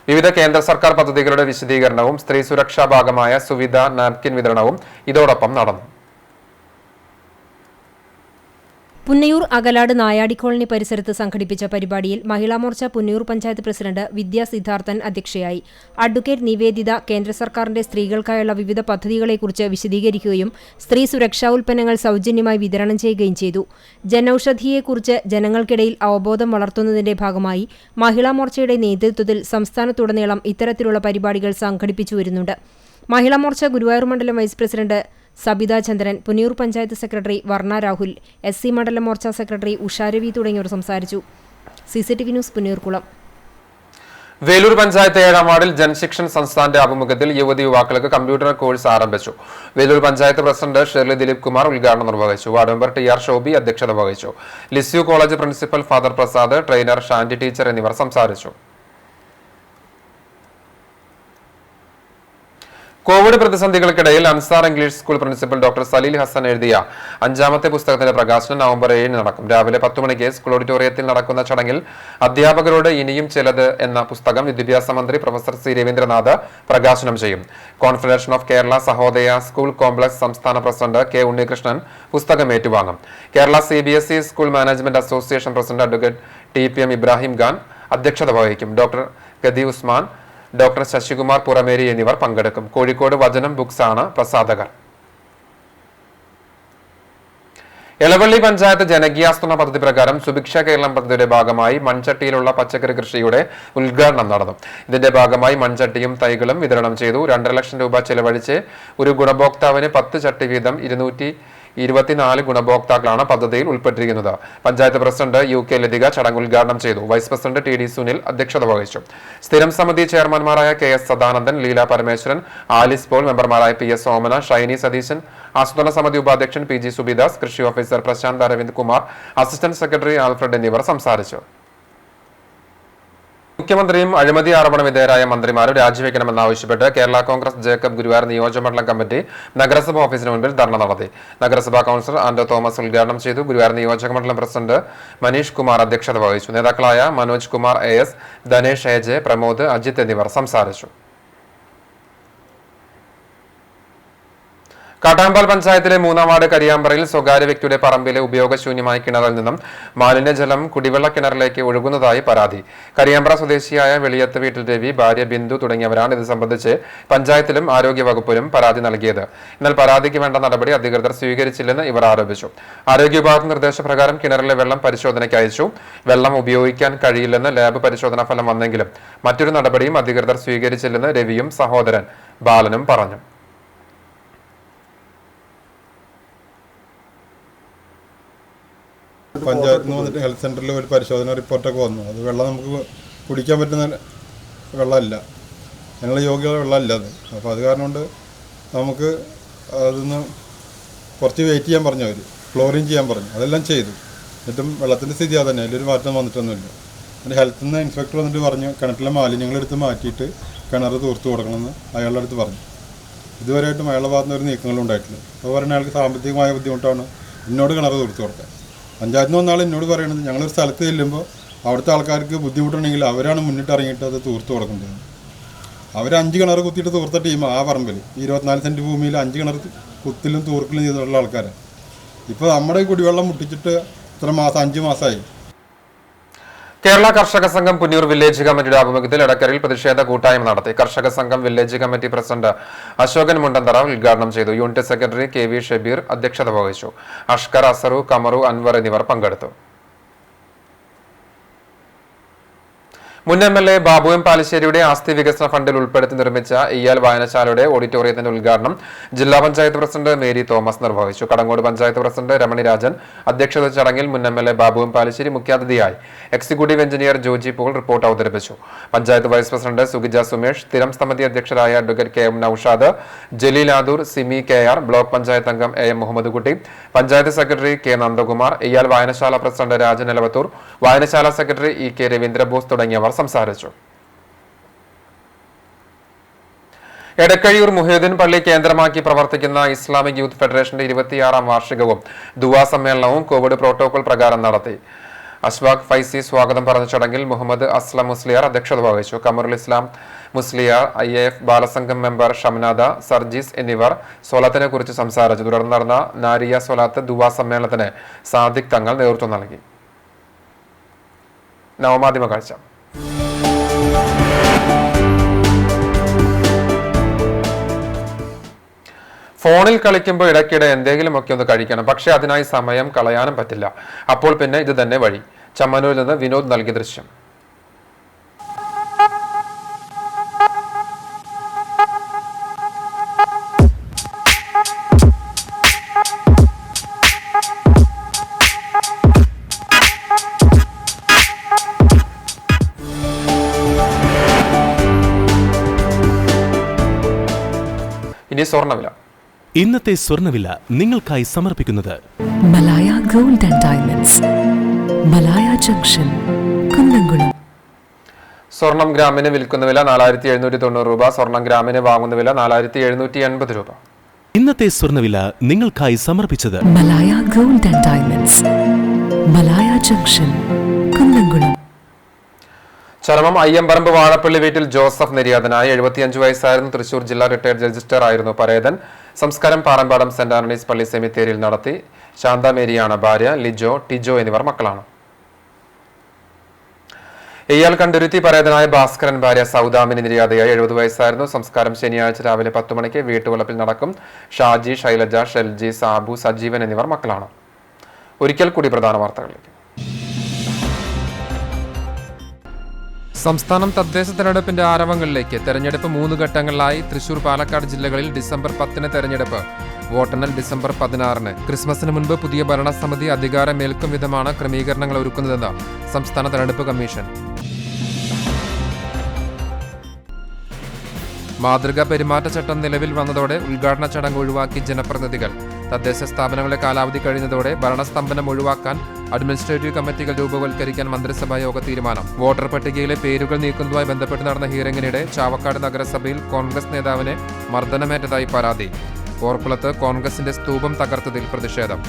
വിവിധ കേന്ദ്ര സർക്കാർ പദ്ധതികളുടെ വിശദീകരണവും സ്ത്രീ സുരക്ഷാ ഭാഗമായ സുവിധ നാപ്കിൻ വിതരണവും ഇതോടൊപ്പം നടന്നു. പുന്നയൂർ അകലാട് നായാടി കോളനി പരിസരത്ത് സംഘടിപ്പിച്ച പരിപാടിയിൽ മഹിളാ മോർച്ച പുന്നയൂർ പഞ്ചായത്ത് പ്രസിഡന്റ് വിദ്യാ സിദ്ധാർത്ഥൻ അധ്യക്ഷയായി. അഡ്വക്കേറ്റ് നിവേദിത കേന്ദ്ര സർക്കാരിന്റെ സ്ത്രീകൾക്കായുള്ള വിവിധ പദ്ധതികളെക്കുറിച്ച് വിശദീകരിക്കുകയും സ്ത്രീ സുരക്ഷാ ഉൽപ്പന്നങ്ങൾ സൗജന്യമായി വിതരണം ചെയ്യുകയും ചെയ്തു. ജനൌഷധിയെക്കുറിച്ച് ജനങ്ങൾക്കിടയിൽ അവബോധം വളർത്തുന്നതിന്റെ ഭാഗമായി മഹിളാ മോർച്ചയുടെ നേതൃത്വത്തിൽ സംസ്ഥാനത്തുടനീളം ഇത്തരത്തിലുള്ള പരിപാടികൾ സംഘടിപ്പിച്ചു വരുന്നുണ്ട്. മഹിളാ മോർച്ച ഗുരുവായൂർ മണ്ഡലം വൈസ് പ്രസിഡന്റ് സബിത ചന്ദ്രൻ, പുന്നയൂർ പഞ്ചായത്ത് സെക്രട്ടറി വർണ്ണ രാഹുൽ, SC മണ്ഡലം മോർച്ച സെക്രട്ടറി ഉഷാരവി തുടങ്ങിയവർ സംസാരിച്ചു. CCTV news Punnayurkulam. വേലൂർ പഞ്ചായത്ത് 7ാം വാർഡിൽ ജൻശിക്ഷൻ സംസ്ഥാനത്തിന്റെ ആഭിമുഖ്യത്തിൽ യുവതി യുവാക്കൾക്ക് കമ്പ്യൂട്ടർ കോഴ്സ് ആരംഭിച്ചു. വേലൂർ പഞ്ചായത്ത് പ്രസിഡന്റ് ഷെർലി ദിലീപ് കുമാർ ഉദ്ഘാടനം നിർവഹിച്ചു. വാർഡ് മെമ്പർ TR ഷോബി അധ്യക്ഷത വഹിച്ചു. Lisieux college principal father Prasad, trainer Shandi teacher എന്നിവർ സംസാരിച്ചു. കോവിഡ് പ്രതിസന്ധികൾക്കിടയിൽ Ansar English school principal doctor Saleel Hassan എഴുതിയ 5ാമത്തെ പുസ്തകത്തിന്റെ പ്രകാശനം നവംബർ 7 നടക്കും. രാവിലെ 10 മണിക്ക് സ്കൂൾ ഓഡിറ്റോറിയത്തിൽ നടക്കുന്ന ചടങ്ങിൽ അധ്യാപകരോട് ഇനിയും ചിലത് എന്ന പുസ്തകം വിദ്യാഭ്യാസ മന്ത്രി പ്രൊഫസർ C രവീന്ദ്രനാഥ് പ്രകാശനം ചെയ്യും. Confederation of Kerala Sahodaya school complex സംസ്ഥാന പ്രസിഡന്റ് K ഉണ്ണികൃഷ്ണൻ പുസ്തകം ഏറ്റുവാങ്ങും. Kerala CBSE school management association president advocate TPM Ibrahim Khan അധ്യക്ഷത വഹിക്കും. ഡോക്ടർ ഗദി ഉസ്മാൻ, ഡോക്ടർ ശശികുമാർ പുറമേരി എന്നിവർ പങ്കെടുക്കും. കോഴിക്കോട് വചനം ബുക്സ് ആണ് പ്രസാധകർ. എളവള്ളി പഞ്ചായത്ത് ജനകീയാസൂത്രണ പദ്ധതി പ്രകാരം സുഭിക്ഷ കേരളം പദ്ധതിയുടെ ഭാഗമായി മൺചട്ടിയിലുള്ള പച്ചക്കറി കൃഷിയുടെ ഉദ്ഘാടനം നടന്നു. ഇതിന്റെ ഭാഗമായി മൺചട്ടിയും തൈകളും വിതരണം ചെയ്തു. 2.5 ലക്ഷം രൂപ ചെലവഴിച്ച് ഒരു ഗുണഭോക്താവിന് 10 ചട്ടി വീതം 224 ഗുണഭോക്താക്കളാണ് പദ്ധതിയിൽ ഉൾപ്പെട്ടിരിക്കുന്നത്. പഞ്ചായത്ത് പ്രസിഡന്റ് UK ലതിക ചടങ്ങ് ഉദ്ഘാടനം ചെയ്തു. വൈസ് പ്രസിഡന്റ് TD സുനിൽ അധ്യക്ഷത വഹിച്ചു. സ്ഥിരം സമിതി ചെയർമാൻമാരായ KS Sadanandan, Leela Parameswaran, Alice Paul, മെമ്പർമാരായ PS ഓമന, ഷൈനി സതീശൻ, ആസൂത്രണ സമിതി ഉപാധ്യക്ഷൻ PG സുബിദാസ്, കൃഷി officer Prashanth Aravind Kumar, assistant secretary Alfred എന്നിവർ സംസാരിച്ചു. മുഖ്യമന്ത്രിയും അഴിമതി ആരോപണ വിധേയരായ മന്ത്രിമാരും രാജിവെക്കണമെന്നാവശ്യപ്പെട്ട് കേരള കോൺഗ്രസ് ജേക്കബ് ഗുരുവായൂർ നിയോജകമണ്ഡലം കമ്മിറ്റി നഗരസഭാ ഓഫീസിന് മുൻപിൽ ധർണ നടത്തി. നഗരസഭാ കൌൺസിലർ ആന്റോ തോമസ് ഉദ്ഘാടനം ചെയ്തു. ഗുരുവായൂർ നിയോജകമണ്ഡലം പ്രസിഡന്റ് മനീഷ് കുമാർ അധ്യക്ഷത വഹിച്ചു. നേതാക്കളായ മനോജ് കുമാർ AS, ധനേഷ് AJ, പ്രമോദ്, അജിത് എന്നിവർ സംസാരിച്ചു. കാട്ടാമ്പാൽ പഞ്ചായത്തിലെ 3-ാം വാർഡ് കരിയാമ്പറയിൽ സ്വകാര്യ വ്യക്തിയുടെ പറമ്പിലെ ഉപയോഗശൂന്യമായ കിണറിൽ നിന്നും മാലിന്യജലം കുടിവെള്ള കിണറിലേക്ക് ഒഴുകുന്നതായി പരാതി. കരിയാമ്പ്ര സ്വദേശിയായ വെളിയത്ത് വീട്ടിൽ രവി, ഭാര്യ ബിന്ദു തുടങ്ങിയവരാണ് ഇത് സംബന്ധിച്ച് പഞ്ചായത്തിലും ആരോഗ്യവകുപ്പിലും പരാതി നൽകിയത്. എന്നാൽ പരാതിക്ക് വേണ്ട നടപടി അധികൃതർ സ്വീകരിച്ചില്ലെന്ന് ഇവർ ആരോപിച്ചു. ആരോഗ്യ വിഭാഗത്തിന്റെ നിർദ്ദേശപ്രകാരം കിണറിലെ വെള്ളം പരിശോധനയ്ക്ക് അയച്ചു. വെള്ളം ഉപയോഗിക്കാൻ കഴിയില്ലെന്ന് ലാബ് പരിശോധനാ ഫലം വന്നെങ്കിലും മറ്റൊരു നടപടിയും അധികൃതർ സ്വീകരിച്ചില്ലെന്ന് രവിയും സഹോദരൻ ബാലനും പറഞ്ഞു. പഞ്ചായത്തിൽ നിന്ന് വന്നിട്ട് ഹെൽത്ത് സെൻ്ററിൽ ഒരു പരിശോധന റിപ്പോർട്ടൊക്കെ വന്നു. അത് വെള്ളം നമുക്ക് കുടിക്കാൻ പറ്റുന്ന വെള്ളമല്ല, ഞങ്ങൾ യോഗ്യത വെള്ളമല്ല അത്. അപ്പോൾ അത് കാരണം കൊണ്ട് നമുക്ക് അതൊന്ന് കുറച്ച് വെയിറ്റ് ചെയ്യാൻ പറഞ്ഞു, അവർ ക്ലോറിൻ ചെയ്യാൻ പറഞ്ഞു. അതെല്ലാം ചെയ്തു. എന്നിട്ടും വെള്ളത്തിൻ്റെ സ്ഥിതി അത് തന്നെ, അതിലൊരു മാറ്റം വന്നിട്ടൊന്നുമില്ല. എന്നിട്ട് ഹെൽത്തിൽ നിന്ന് ഇൻസ്പെക്ടർ വന്നിട്ട് പറഞ്ഞു കിണറ്റിലെ മാലിന്യങ്ങളെടുത്ത് മാറ്റിയിട്ട് കിണർ തൂർത്ത് കൊടുക്കണമെന്ന് അയാളുടെ അടുത്ത് പറഞ്ഞു. ഇതുവരെയായിട്ടും അയാളുടെ ഭാഗത്ത് നിന്ന് ഒരു നീക്കങ്ങളും ഉണ്ടായിട്ടില്ല. അപ്പോൾ പറഞ്ഞ അയാൾക്ക് സാമ്പത്തികമായ ബുദ്ധിമുട്ടാണ് എന്നോട് കിണർ തൂർത്ത് കൊടുക്കാൻ. പഞ്ചായത്തിൽ നിന്ന് വന്നാൾ എന്നോട് പറയുന്നത് ഞങ്ങളൊരു സ്ഥലത്ത് ചെല്ലുമ്പോൾ അവിടുത്തെ ആൾക്കാർക്ക് ബുദ്ധിമുട്ടുണ്ടെങ്കിൽ അവരാണ് മുന്നിട്ട് ഇറങ്ങിയിട്ട് അത് തൂർത്ത് കൊടുക്കേണ്ടത്. അവർ 5 കിണർ കുത്തിയിട്ട് തൂർത്ത ടീം ആ പറമ്പിൽ 24 സെൻറ്റ് ഭൂമിയിൽ 5 കിണർ കുത്തിലും തൂർക്കലും ചെയ്തിട്ടുള്ള ആൾക്കാരാണ്. ഇപ്പോൾ നമ്മുടെ കുടിവെള്ളം മുട്ടിച്ചിട്ട് ഇത്ര മാസം 5 മാസമായി. കേരള കർഷക സംഘം പുന്നൂർ വില്ലേജ് കമ്മിറ്റിയുടെ ആഭിമുഖ്യത്തിൽ എടക്കരയിൽ പ്രതിഷേധ കൂട്ടായ്മ നടത്തി. കർഷക സംഘം വില്ലേജ് കമ്മിറ്റി പ്രസിഡന്റ് അശോകൻ മുണ്ടന്തറ ഉദ്ഘാടനം ചെയ്തു. യൂണിറ്റ് സെക്രട്ടറി KV ഷബീർ അധ്യക്ഷത വഹിച്ചു. അഷ്കർ, അസറു, കമറു, അൻവർ എന്നിവർ പങ്കെടുത്തു. മുൻ MLA ബാബു M. പാലിശ്ശേരിയുടെ ആസ്തി വികസന ഫണ്ടിൽ ഉൾപ്പെടുത്തി നിർമ്മിച്ച ഇയാൽ വായനശാലയുടെ ഓഡിറ്റോറിയത്തിന്റെ ഉദ്ഘാടനം ജില്ലാ പഞ്ചായത്ത് പ്രസിഡന്റ് മേരി തോമസ് നിർവഹിച്ചു. കടങ്ങോട് പഞ്ചായത്ത് പ്രസിഡന്റ് രമണി രാജൻ അധ്യക്ഷത ചടങ്ങിൽ മുൻ MLA ബാബു M. പാലിശ്ശേരി മുഖ്യാതിഥിയായി. Executive engineer Joji Paul report അവതരിപ്പിച്ചു. പഞ്ചായത്ത് വൈസ് പ്രസിഡന്റ് സുഗിജ സുമേഷ്, സ്ഥിരം സമിതി അധ്യക്ഷരായ advocate KM Naushad, Jaleel Adoor, Simi KR, block panchayat അംഗം AM Muhammad Kutty, panchayat secretary K. Nandakumar, Iyal വായനശാല പ്രസിഡന്റ് രാജൻ എലവത്തൂർ, വായനശാല സെക്രട്ടറി EK. രവീന്ദ്രബോസ് തുടങ്ങിയവർ സംസാരിച്ചു. എടക്കഴിയൂർ മുഹീദ്ദീൻ പള്ളി കേന്ദ്രമാക്കി പ്രവർത്തിക്കുന്ന ഇസ്ലാമിക് യൂത്ത് ഫെഡറേഷന്റെ 26-ാം വാർഷികവും ദുആ സമ്മേളനവും കോവിഡ് പ്രോട്ടോകോൾ പ്രകാരം നടത്തി. അഷ്വാഖ് ഫൈസി സ്വാഗതം പറഞ്ഞ ചടങ്ങിൽ മുഹമ്മദ് അസ്ലം മുസ്ലിയാർ അധ്യക്ഷത വഹിച്ചു. കമറുൽ ഇസ്ലാം മുസ്ലിയാർ, IAF ബാലസംഘം മെമ്പർ ഷംനാദ, സർജീസ് എന്നിവർ സ്വലാത്തിനെ കുറിച്ച് സംസാരിച്ചു. തുടർന്ന് നടന്ന നാരിയ സ്വലാത്ത് ദുആ സമ്മേളനത്തിന് സാദിഖ് തങ്ങൾ നേതൃത്വം നൽകി. നവമാധ്യമ കാഴ്ച. ഫോണിൽ കളിക്കുമ്പോൾ ഇടയ്ക്കിടെ എന്തെങ്കിലുമൊക്കെ ഒന്ന് കഴിക്കണം. പക്ഷെ അതിനായി സമയം കളയാനും പറ്റില്ല. അപ്പോൾ പിന്നെ ഇത് തന്നെ വഴി. ചമ്മനൂരിൽ നിന്ന് വിനോദ് നൽകിയ ദൃശ്യം. ഇനി സ്വർണ്ണവില. ഇന്നത്തെ സ്വർണ്ണവില നിങ്ങൾക്കായി സമർപ്പിക്കുന്നത് Malaya gold and diamonds, Malaya junction, Kunnamkulam. സ്വർണം ഗ്രാമിന് വിൽക്കുന്ന വില 4790 രൂപ. സ്വർണം ഗ്രാമിന് വാങ്ങുന്ന വില 4780 രൂപ. ഇന്നത്തെ സ്വർണ്ണവില നിങ്ങൾക്കായി സമർപ്പിച്ചത് Malaya gold and diamonds, Malaya junction, Kunnamkulam. ചരമം അയ്യമ്പറമ്പ് വാഴപ്പള്ളി വീട്ടിൽ ജോസഫ് നിര്യാതനായി. 75 വയസ്സായിരുന്നു. തൃശൂർ ജില്ലാ റിട്ടയർഡ് രജിസ്ട്രാർ ആയിരുന്നു പരേതൻ. സംസ്കാരം പാറമ്പാടം സെന്റ് ആന്റണീസ് പള്ളി സെമിത്തേരിയിൽ നടത്തി. ശാന്ത മേരിയാണ് ഭാര്യ. ലിജോ, ടിജോ എന്നിവർ മക്കളാണ്. ഇയാൾ കണ്ടുരുത്തി പരേതനായ ഭാസ്കരൻ ഭാര്യ സൗദാമിനി നിര്യാതയായി. 70 വയസ്സായിരുന്നു. സംസ്കാരം ശനിയാഴ്ച രാവിലെ 10 മണിക്ക് വീട്ടുവളപ്പിൽ നടക്കും. ഷാജി, ശൈലജ, ഷെൽജി, സാബു, സജീവൻ എന്നിവർ മക്കളാണ്. ഒരിക്കൽ കൂടി പ്രധാന വാർത്തകളിലേക്ക്. സംസ്ഥാനം തദ്ദേശ തെരഞ്ഞെടുപ്പിന്റെ ആരവങ്ങളിലേക്ക്. തെരഞ്ഞെടുപ്പ് 3 ഘട്ടങ്ങളിലായി. തൃശൂർ, പാലക്കാട് ജില്ലകളിൽ ഡിസംബർ 10 തെരഞ്ഞെടുപ്പ്. വോട്ടെണ്ണൽ ഡിസംബർ 16. ക്രിസ്മസിന് മുൻപ് പുതിയ ഭരണസമിതി അധികാരമേൽക്കും വിധമാണ് ക്രമീകരണങ്ങൾ ഒരുക്കുന്നതെന്ന് സംസ്ഥാന തെരഞ്ഞെടുപ്പ് കമ്മീഷൻ. മാതൃകാ പെരുമാറ്റച്ചട്ടം നിലവിൽ വന്നതോടെ ഉദ്ഘാടന ചടങ്ങ് ഒഴിവാക്കി ജനപ്രതിനിധികൾ. തദ്ദേശ സ്ഥാപനങ്ങളുടെ കാലാവധി കഴിയുന്നതോടെ ഭരണസ്തംഭനം ഒഴിവാക്കാൻ അഡ്മിനിസ്ട്രേറ്റീവ് കമ്മിറ്റികൾ രൂപവൽക്കരിക്കാൻ മന്ത്രിസഭാ യോഗ തീരുമാനം. വോട്ടർ പട്ടികയിലെ പേരുകൾ നീക്കുന്നതുമായി ബന്ധപ്പെട്ട് നടന്ന ഹിയറിംഗിനിടെ ചാവക്കാട് നഗരസഭയിൽ കോൺഗ്രസ് നേതാവിനെ മർദ്ദനമേറ്റതായി പരാതി. പോർക്കുളത്ത് കോൺഗ്രസിന്റെ സ്തൂപം തകർത്തതിൽ പ്രതിഷേധം.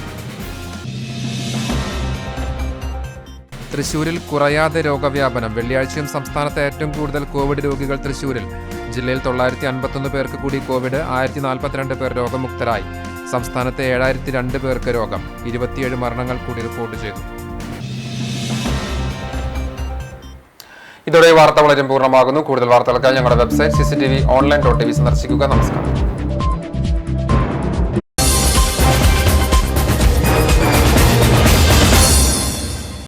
തൃശൂരിൽ കുറയാതെ രോഗവ്യാപനം. വെള്ളിയാഴ്ചയും സംസ്ഥാനത്ത് ഏറ്റവും കൂടുതൽ കോവിഡ് രോഗികൾ തൃശൂരിൽ. ജില്ലയിൽ 951 പേർക്ക് കൂടി കോവിഡ്, 1042 പേർ രോഗമുക്തരായി. സംസ്ഥാനത്ത് 7002 പേർക്ക് രോഗം, 27 മരണങ്ങൾ കൂടി റിപ്പോർട്ട് ചെയ്തു. ഇതോടെ വാർത്ത വളരെ പൂർണ്ണമാകുന്നു. കൂടുതൽ വാർത്തകൾക്കായി ഞങ്ങളുടെ വെബ്സൈറ്റ് CCTV online.tv സന്ദർശിക്കുക. നമസ്കാരം.